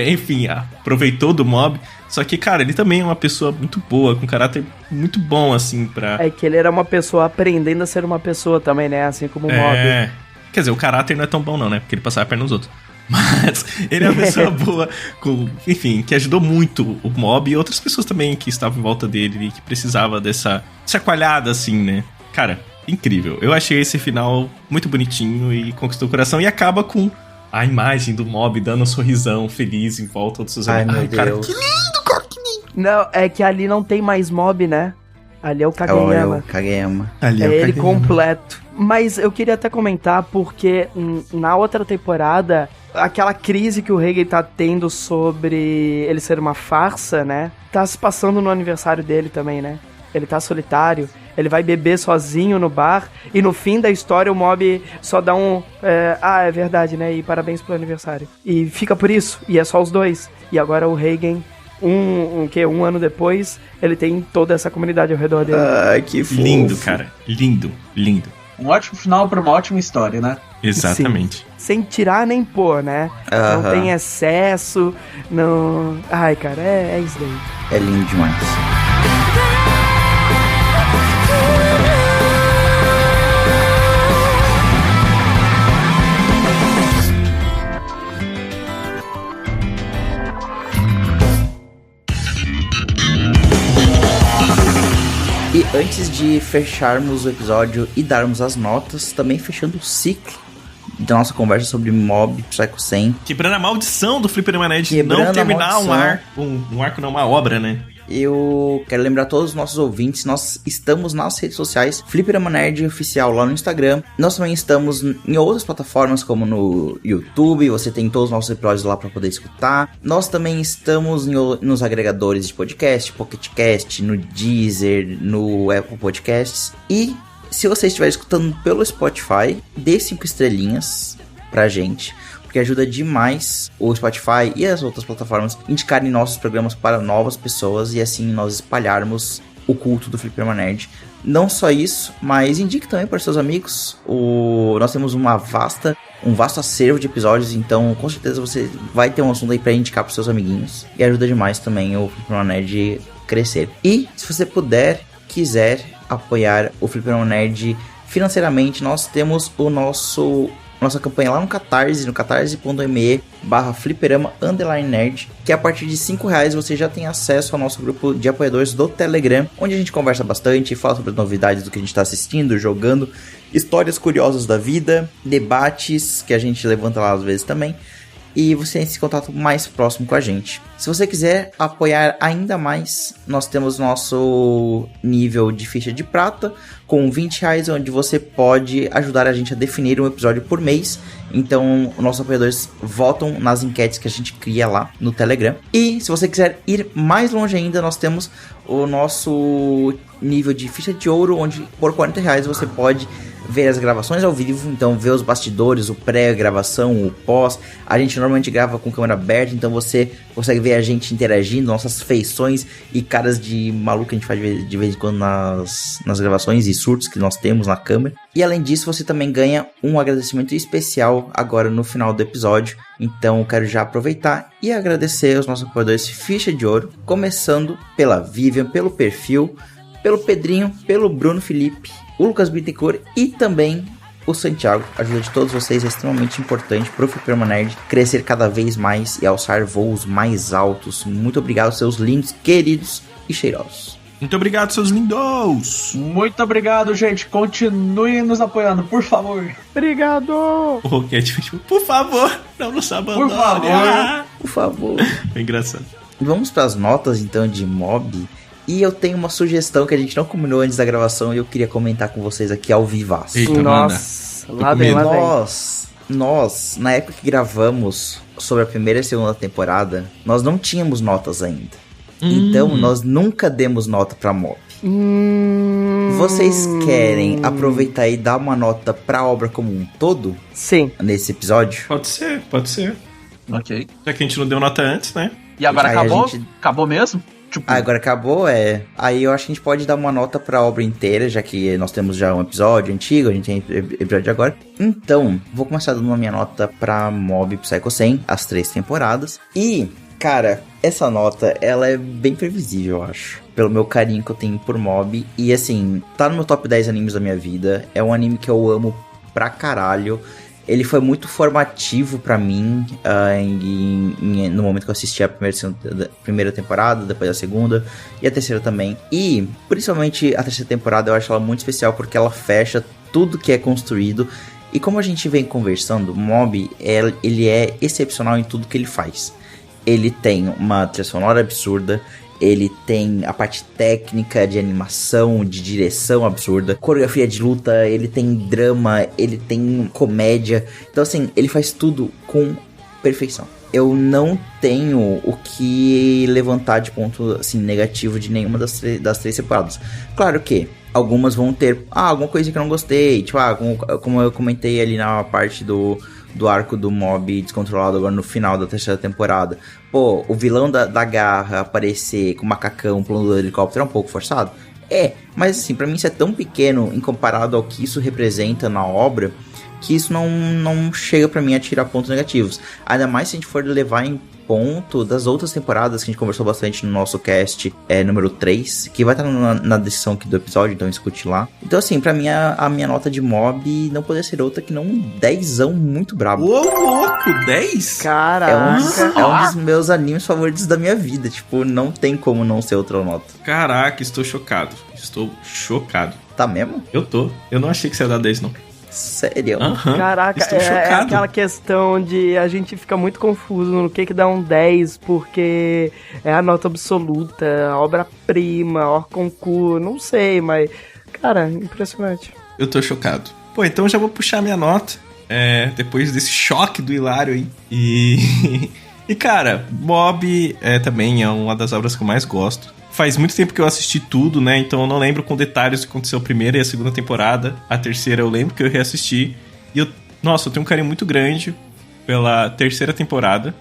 Enfim, aproveitou do mob. Só que, cara, ele também é uma pessoa muito boa, com caráter muito bom, assim, pra... É que ele era uma pessoa aprendendo a ser uma pessoa também, né? Assim como o mob. Quer dizer, o caráter não é tão bom não, né? Porque ele passava a perna nos outros. Mas ele é uma pessoa boa, enfim, que ajudou muito o mob e outras pessoas também que estavam em volta dele e que precisava dessa chacoalhada, assim, né? Cara, incrível. Eu achei esse final muito bonitinho e conquistou o coração. E acaba com a imagem do mob dando um sorrisão feliz em volta dos seus amigos. Ai, cara, Deus. que lindo, cara, que lindo. Não, é que ali não tem mais mob, né? Ali é o Kageyama. Kageyama. Ali É ele Kageyama. completo. Mas eu queria até comentar porque na outra temporada, aquela crise que o Reigen tá tendo sobre ele ser uma farsa, né? Tá se passando no aniversário dele também, né? Ele tá solitário, ele vai beber sozinho no bar e no fim da história o mob só dá é verdade, né? E parabéns pelo aniversário. E fica por isso, e é só os dois. E agora o Reigen, um ano depois, ele tem toda essa comunidade ao redor dele. Ai, que fofo. Lindo, cara. Lindo, lindo. Um ótimo final pra uma ótima história, né? Exatamente. Sim. Sem tirar nem pôr, né? Não tem excesso, não... Ai, cara, é isso daí. É lindo demais. E antes de fecharmos o episódio e darmos as notas, também fechando o ciclo da nossa conversa sobre Mob Psycho 100. Quebrando a maldição do Fliperama Nerd de não terminar um arco não, uma obra, né? Eu quero lembrar a todos os nossos ouvintes, nós estamos nas redes sociais, Fliperama Nerd Oficial lá no Instagram. Nós também estamos em outras plataformas como no YouTube, você tem todos os nossos episódios lá para poder escutar. Nós também estamos nos agregadores de podcast, Pocket Cast, no Deezer, no Apple Podcasts. E se você estiver escutando pelo Spotify, dê 5 estrelinhas pra gente, porque ajuda demais o Spotify e as outras plataformas indicarem nossos programas para novas pessoas e assim nós espalharmos o culto do Fliperama Nerd. Não só isso, mas indique também para seus amigos. Nós temos um vasto acervo de episódios, então com certeza você vai ter um assunto aí para indicar para seus amiguinhos e ajuda demais também o Fliperama Nerd crescer. E se você quiser apoiar o Fliperama Nerd financeiramente, nós temos nossa campanha lá no Catarse, no catarse.me/fliperama_nerd, que a partir de R$5 você já tem acesso ao nosso grupo de apoiadores do Telegram, onde a gente conversa bastante, fala sobre as novidades do que a gente está assistindo, jogando, histórias curiosas da vida, debates que a gente levanta lá às vezes também, e você tem esse contato mais próximo com a gente. Se você quiser apoiar ainda mais, nós temos nosso nível de ficha de prata com R$20, onde você pode ajudar a gente a definir um episódio por mês. Então, os nossos apoiadores votam nas enquetes que a gente cria lá no Telegram. E se você quiser ir mais longe ainda, nós temos o nosso nível de ficha de ouro, onde por R$40 você pode ver as gravações ao vivo, então ver os bastidores, o pré-gravação, o pós. A gente normalmente grava com câmera aberta, então você consegue ver a gente interagindo, nossas feições e caras de maluco que a gente faz de vez em quando nas gravações e surtos que nós temos na câmera. E além disso, você também ganha um agradecimento especial agora no final do episódio. Então eu quero já aproveitar e agradecer aos nossos apoiadores ficha de ouro, começando pela Vivian, pelo Perfil, pelo Pedrinho, pelo Bruno Felipe, o Lucas Bittencourt e também o Santiago. A ajuda de todos vocês é extremamente importante para o Fliperama Nerd crescer cada vez mais e alçar voos mais altos. Muito obrigado, seus lindos, queridos e cheirosos. Muito obrigado, seus lindos! Muito obrigado, gente. Continue nos apoiando, por favor. Obrigado! O Roquete, tipo, por favor, não nos abandone. Por favor. Por favor. É engraçado. Vamos para as notas, então, de Mob. E eu tenho uma sugestão que a gente não combinou antes da gravação e eu queria comentar com vocês aqui ao vivaço. Eita, Nossa, lá vem. Nós, na época que gravamos sobre a primeira e segunda temporada, nós não tínhamos notas ainda. Então, nós nunca demos nota pra Mob. Vocês querem aproveitar e dar uma nota pra obra como um todo? Sim. Nesse episódio? Pode ser. Ok. Já que a gente não deu nota antes, né? E agora Aí acabou? a gente- Acabou mesmo? Tipo, Agora acabou, Aí eu acho que a gente pode dar uma nota pra obra inteira, já que nós temos já um episódio antigo, a gente tem episódio agora. Então, vou começar dando a minha nota pra Mob Psycho 100, as 3 temporadas. E, cara, essa nota, ela é bem previsível, eu acho. Pelo meu carinho que eu tenho por Mob. E, assim, tá no meu top 10 animes da minha vida. É um anime que eu amo pra caralho. Ele foi muito formativo pra mim no momento que eu assisti a primeira temporada, depois a segunda e a terceira também. E, principalmente, a terceira temporada eu acho ela muito especial porque ela fecha tudo que é construído. E como a gente vem conversando, Mob, ele é excepcional em tudo que ele faz. Ele tem uma trilha sonora absurda. Ele tem a parte técnica de animação, de direção absurda, coreografia de luta, ele tem drama, ele tem comédia. Então, assim, ele faz tudo com perfeição. Eu não tenho o que levantar de ponto, assim, negativo de nenhuma das 3 temporadas. Claro que algumas vão ter, alguma coisa que eu não gostei, tipo, como eu comentei ali na parte do arco do Mob descontrolado agora no final da terceira temporada. Pô, o vilão da garra aparecer com o macacão pulando do helicóptero é um pouco forçado? Mas assim, pra mim isso é tão pequeno em comparado ao que isso representa na obra, que isso não chega pra mim a tirar pontos negativos. Ainda mais se a gente for levar em ponto das outras temporadas que a gente conversou bastante no nosso cast número 3, que vai estar na descrição aqui do episódio, então escute lá. Então assim, pra mim a minha nota de Mob não poderia ser outra que não um 10zão muito brabo. Ô, louco, 10? Caraca. É um dos meus animes favoritos da minha vida, tipo, não tem como não ser outra nota. Caraca, estou chocado. Tá mesmo? Eu não achei que você ia dar 10, não. Sério? Caraca, estou é chocado. aquela questão de a gente fica muito confuso no que dá um 10, porque é a nota absoluta, a obra-prima, o concurso, não sei, mas, cara, impressionante. Eu tô chocado. Pô, então eu já vou puxar minha nota, depois desse choque do Hilário aí. E cara, Mob também é uma das obras que eu mais gosto. Faz muito tempo que eu assisti tudo, né? Então eu não lembro com detalhes o que aconteceu a primeira e a segunda temporada. A terceira eu lembro que eu reassisti. E eu tenho um carinho muito grande pela terceira temporada.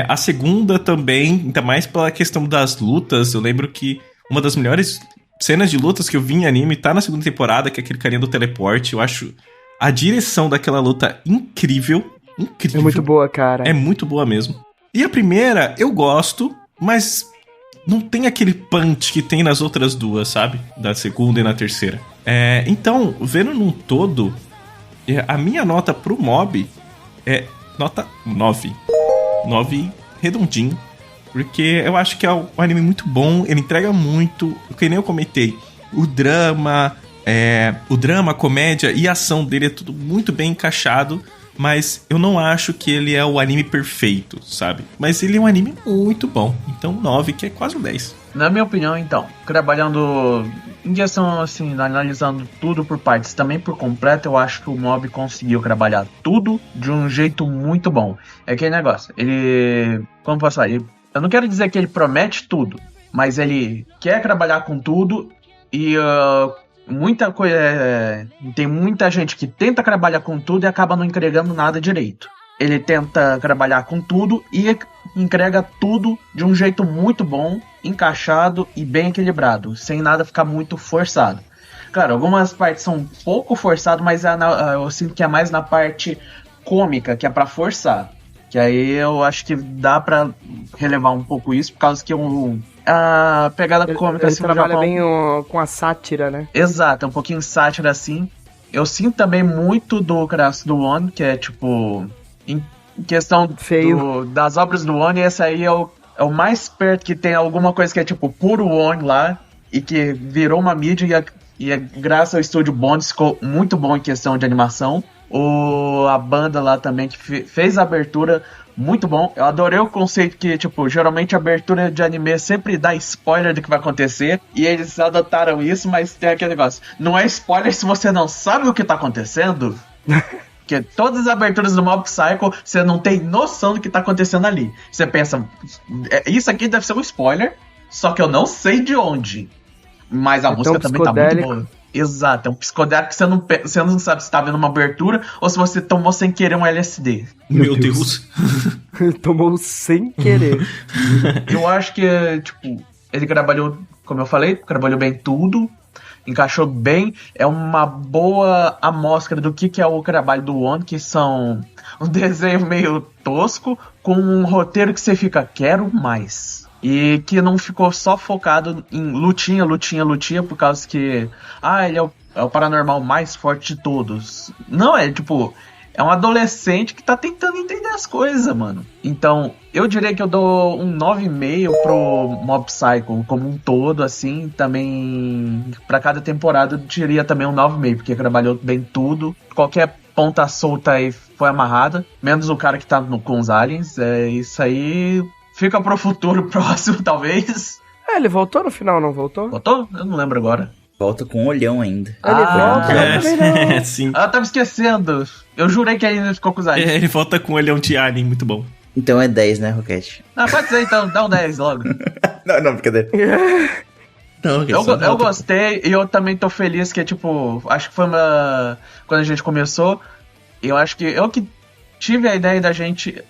A segunda também, ainda mais pela questão das lutas. Eu lembro que uma das melhores cenas de lutas que eu vi em anime tá na segunda temporada, que é aquele carinha do teleporte. Eu acho a direção daquela luta incrível. Incrível. É muito boa, cara. É muito boa mesmo. E a primeira eu gosto, mas não tem aquele punch que tem nas outras duas, sabe? Da segunda e na terceira. Então, vendo num todo, a minha nota pro Mob é nota 9. 9 redondinho. Porque eu acho que é um anime muito bom, ele entrega muito, que nem eu comentei. O drama, a comédia e a ação dele é tudo muito bem encaixado. Mas eu não acho que ele é o anime perfeito, sabe? Mas ele é um anime muito bom. Então 9, que é quase um 10. Na minha opinião, então, trabalhando em questão, assim, analisando tudo por partes, também por completo, eu acho que o Mob conseguiu trabalhar tudo de um jeito muito bom. É aquele negócio, como posso falar? Eu não quero dizer que ele promete tudo, mas ele quer trabalhar com tudo e muita coisa. Tem muita gente que tenta trabalhar com tudo e acaba não entregando nada direito. Ele tenta trabalhar com tudo e entrega tudo de um jeito muito bom, encaixado e bem equilibrado, sem nada ficar muito forçado. Claro, algumas partes são um pouco forçadas, mas eu sinto que é mais na parte cômica, que é pra forçar. Que aí eu acho que dá pra relevar um pouco isso, por causa que a pegada cômica Ele assim, trabalha Japão, bem com a sátira, né? Exato, é um pouquinho sátira assim. Eu sinto também muito do Crash do One, que é tipo, em questão das obras do One, esse aí é o mais perto que tem alguma coisa que é tipo puro One lá, e que virou uma mídia, e graças ao estúdio Bond ficou muito bom em questão de animação. A banda lá também que fez a abertura, muito bom. Eu adorei o conceito que, tipo, geralmente a abertura de anime sempre dá spoiler do que vai acontecer, e eles adotaram isso, mas tem aquele negócio, não é spoiler se você não sabe o que tá acontecendo. Porque todas as aberturas do Mob Psycho, você não tem noção do que tá acontecendo ali. Você pensa, isso aqui deve ser um spoiler, só que eu não sei de onde. Mas a música também tá muito boa. Exato, é um psicodélico que você não sabe se tá vendo uma abertura ou se você tomou sem querer um LSD. Meu Deus. Tomou sem querer. Eu acho que, tipo, ele trabalhou, como eu falei, trabalhou bem tudo. Encaixou bem, é uma boa amostra do que é o trabalho do One, que são um desenho meio tosco, com um roteiro que você fica, quero mais. E que não ficou só focado em lutinha, por causa que, ele é o paranormal mais forte de todos. Não, é tipo, é um adolescente que tá tentando entender as coisas, mano. Então, eu diria que eu dou um 9,5 pro Mob Psycho como um todo, assim. Também, pra cada temporada, eu diria também um 9,5, porque trabalhou bem tudo. Qualquer ponta solta aí foi amarrada, menos o cara que tá com os aliens. É isso aí, fica pro futuro próximo, talvez. Ele voltou no final, não voltou? Voltou? Eu não lembro agora. Volta com um olhão ainda. Ele volta? Sim. Eu tava esquecendo. Eu jurei que ele ficou com os aliens. Ele volta com o olhão de alien, muito bom. Então é 10, né, Roquete? Pode ser então, dá um 10 logo. não, brincadeira. Não, eu gostei e eu também tô feliz que, tipo, acho que foi quando a gente começou, eu acho que eu que tive a ideia da gente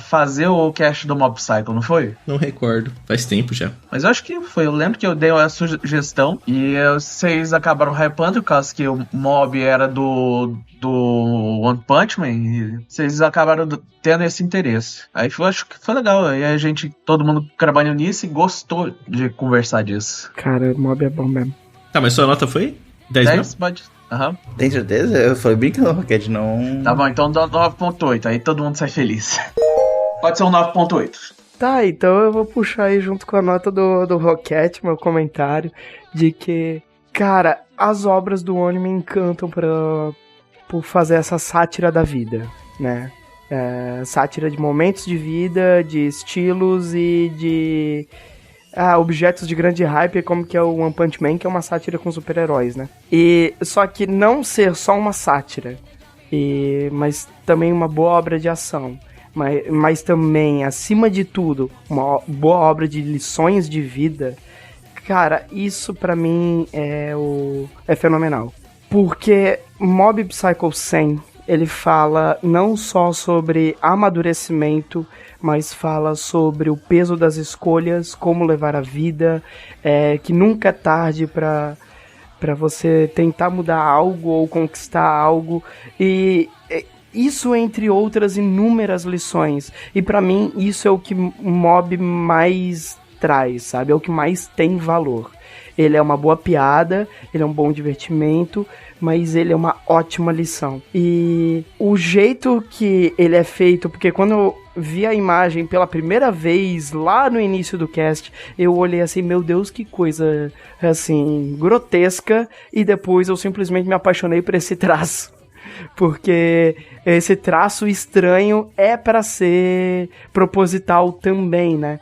fazer o cast do Mob Psycho, não foi? Não recordo, faz tempo já. Mas eu acho que foi, eu lembro que eu dei a sugestão e vocês acabaram hypando por causa que o Mob era do One Punch Man e vocês acabaram tendo esse interesse. Aí eu acho que foi legal, aí a gente, todo mundo trabalhou nisso e gostou de conversar disso. Cara, o Mob é bom mesmo. Tá, mas sua nota foi? 10 pode... Aham. Tem certeza? Eu falei brincando, Roquete, não... Tá bom, então dá 9,8, aí todo mundo sai feliz. Pode ser um 9,8. Tá, então eu vou puxar aí junto com a nota do Roquete, meu comentário, de que, cara, as obras do One me encantam por fazer essa sátira da vida, né? Sátira de momentos de vida, de estilos e de... objetos de grande hype, como que é o One Punch Man, que é uma sátira com super-heróis, né? E só que não ser só uma sátira, mas também uma boa obra de ação, mas também, acima de tudo, uma boa obra de lições de vida, cara, isso pra mim é fenomenal. Porque Mob Psycho 100, ele fala não só sobre amadurecimento, mas fala sobre o peso das escolhas, como levar a vida, que nunca é tarde para você tentar mudar algo ou conquistar algo, e isso entre outras inúmeras lições. E para mim isso é o que o Mob mais traz, sabe? É o que mais tem valor. Ele é uma boa piada, ele é um bom divertimento, mas ele é uma ótima lição. E o jeito que ele é feito, porque quando eu vi a imagem pela primeira vez, lá no início do cast, eu olhei assim, meu Deus, que coisa, assim, grotesca, e depois eu simplesmente me apaixonei por esse traço. Porque esse traço estranho é para ser proposital também, né?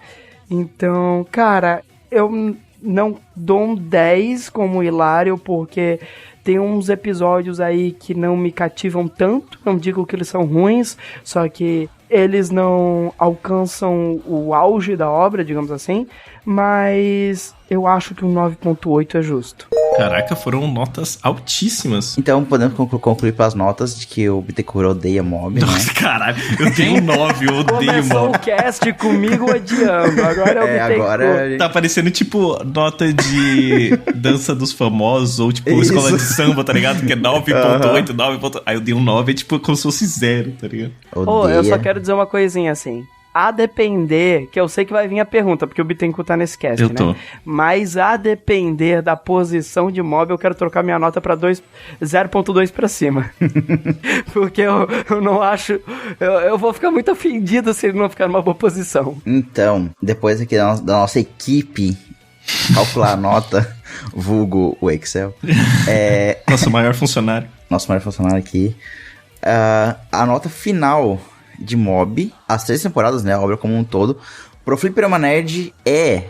Então, cara, eu não dou um 10 como o Hilário, porque tem uns episódios aí que não me cativam tanto, não digo que eles são ruins, só que eles não alcançam o auge da obra, digamos assim, mas eu acho que um 9.8 é justo. Caraca, foram notas altíssimas. Então podemos concluir pelas notas de que o Bittencourt odeia Mob, Nossa, né? Caralho, eu tenho 9, eu odeio Começou Mob. o cast comigo odiando, agora é o Bittencourt. Agora... Tá parecendo tipo nota de dança dos famosos ou tipo Isso. escola de samba, tá ligado? Que é 9.8, 9. Aí eu dei um 9, é tipo como se fosse 0, tá ligado? Odeia. Eu só quero dizer uma coisinha assim. A depender, que eu sei que vai vir a pergunta, porque o Bittencourt tá nesse cast, Eu tô. né? Mas a depender da posição de Mob, eu quero trocar minha nota pra 0.2 pra cima. Porque eu não acho... Eu vou ficar muito ofendido se ele não ficar numa boa posição. Então, depois aqui da nossa equipe calcular a nota, vulgo o Excel, Nosso maior funcionário. nosso maior funcionário aqui, a nota final de Mob, as 3 temporadas, né, a obra como um todo, pro Fliperama Nerd é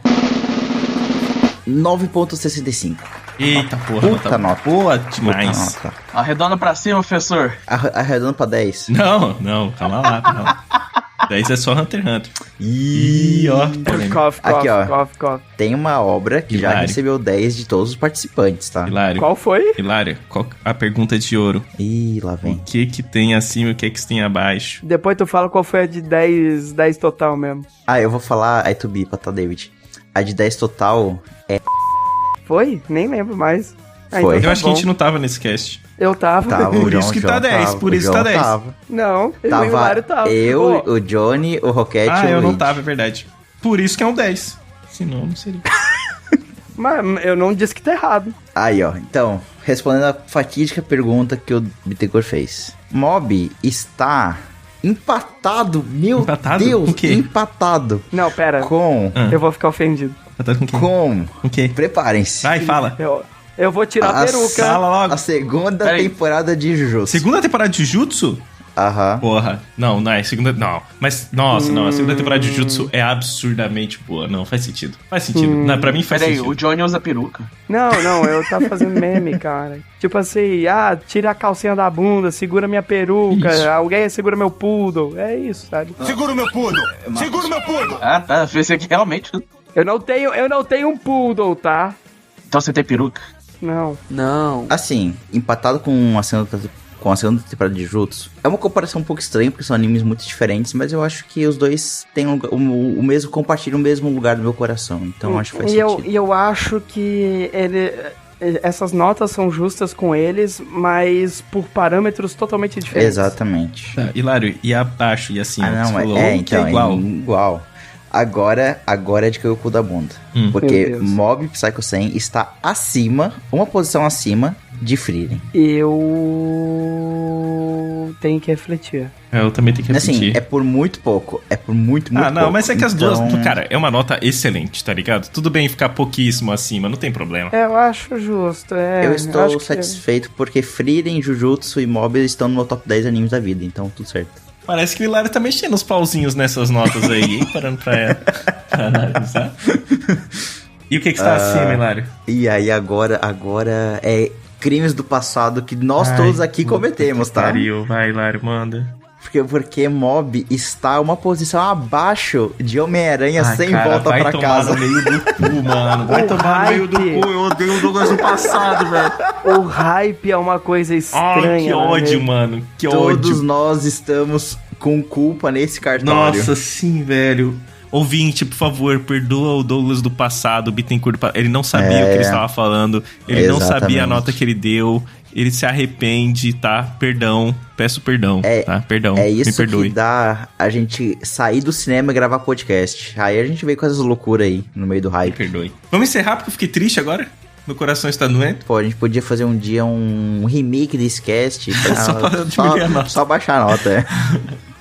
9.65. Eita, porra. Puta nota. Boa demais. Puta nota. Arredonda pra cima, professor. Arredondando pra 10. Não, calma lá, não. 10 é só Hunter x Hunter. Ih, ó. Aqui, ó. Cough. Tem uma obra que já Hilário. recebeu 10 de todos os participantes, tá? Hilário. Qual foi? Hilário, qual a pergunta de ouro? Ih, lá vem. O que tem acima e o que tem abaixo? Depois tu fala qual foi a de 10 total mesmo. Ah, eu vou falar a to be pra tá, David. A de 10 total é... Foi? Nem lembro mais. Ah, Foi. então tá Eu acho que a bom. gente não tava nesse cast. Eu tava. Tava, Por o isso que tá 10, tava, por o isso João tá 10. Tava. Não, eu e o Mário tava. Eu, Ô, o Johnny, o Rocket e o Eu não Luigi. tava, é verdade. Por isso que é um 10. Senão, não seria. Mas eu não disse que tá errado. Aí, ó. Então, respondendo a fatídica pergunta que o Bittencourt fez. Mob está empatado. Meu Empatado? Deus, Com o quê? empatado. Não, pera. Com... Ah. Eu vou ficar ofendido. Tá com quem? Com... O quê? Preparem-se. Vai, fala. Eu vou tirar a peruca. Fala logo. A segunda Peraí. temporada de Jujutsu. Segunda temporada de Jujutsu? Aham. Porra. Não, é segunda... Não. Mas, nossa, não. A segunda temporada de Jujutsu é absurdamente boa. Não, faz sentido. Faz sentido. Não, pra mim faz Peraí, sentido. o Johnny usa peruca. Não, eu tava fazendo meme, cara. Tipo assim, tira a calcinha da bunda, segura minha peruca, Isso. alguém segura meu poodle. É isso, sabe? Segura o meu poodle! Segura o meu poodle! Ah, tá. Pensei que realmente... Eu não tenho um poodle, tá? Então você tem peruca? Não. Assim, empatado com a segunda temporada de Jujutsu. É uma comparação um pouco estranha, porque são animes muito diferentes, mas eu acho que os dois têm o mesmo, compartilham o mesmo lugar do meu coração. Então acho que faz sentido. E eu acho que essas notas são justas com eles, mas por parâmetros totalmente diferentes. Exatamente. Tá, Hilário, e abaixo, e assim, Ah, não, você falou então, que é igual. igual. Agora é de cair o cu da bunda. Porque Meu Deus. Mob Psycho 100 está acima, uma posição acima de Frieren. Eu tenho que refletir. Eu também tenho que Assim, repetir. é por muito pouco. É por muito pouco. Mas é que as Então, duas... Cara, é uma nota excelente, tá ligado? Tudo bem ficar pouquíssimo acima, não tem problema. Eu acho justo, Eu estou acho que- satisfeito porque Frieren, Jujutsu e Mob estão no meu top 10 animes da vida. Então, tudo certo. Parece que o Hilário tá mexendo os pauzinhos nessas notas aí, hein? Parando pra analisar. E o que está acima, Hilário? E aí, agora é crimes do passado que nós todos aqui cometemos, tá? Pariu, vai, Hilário, manda. Porque Mob está uma posição abaixo de Homem-Aranha sem volta pra casa. Vai tomar no meio do cu, mano. Vai tomar no meio do cu. Eu odeio o Douglas do passado, velho. O hype é uma coisa estranha. Ai, que ódio, mano. Que Todos ódio. nós estamos com culpa nesse cartório. Nossa, sim, velho. Ouvinte, por favor, perdoa o Douglas do passado, o Bittencourt do passado. Ele não sabia o que ele estava falando. Ele não sabia a Exatamente. nota que ele deu. Ele se arrepende, tá? Perdão. Peço perdão, tá? Perdão. É Me isso perdoe. que dá a gente sair do cinema e gravar podcast. Aí a gente veio com essas loucuras aí, no meio do Me hype. perdoe. Vamos encerrar porque eu fiquei triste agora? Meu coração está doendo. Pô, a gente podia fazer um dia um remake desse cast. Só pra diminuir a nota. Só baixar a nota, é.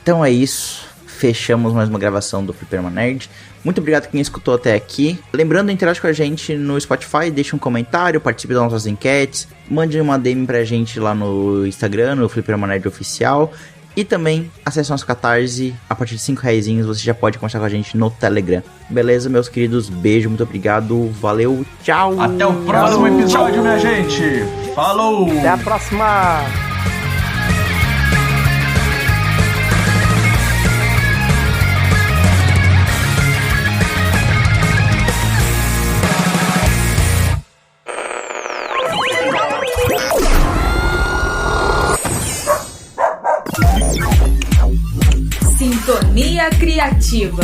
Então é isso. Fechamos mais uma gravação do Fliperama Nerd. Muito obrigado a quem escutou até aqui. Lembrando, interage com a gente no Spotify, deixe um comentário, participe das nossas enquetes, mande uma DM pra gente lá no Instagram, no Fliperama Nerd Oficial. E também acesse nosso Catarse. A partir de R$5 você já pode conversar com a gente no Telegram. Beleza, meus queridos? Beijo, muito obrigado. Valeu, tchau! Até o próximo episódio, minha gente. Falou! Até a próxima! Sintonia Criativa.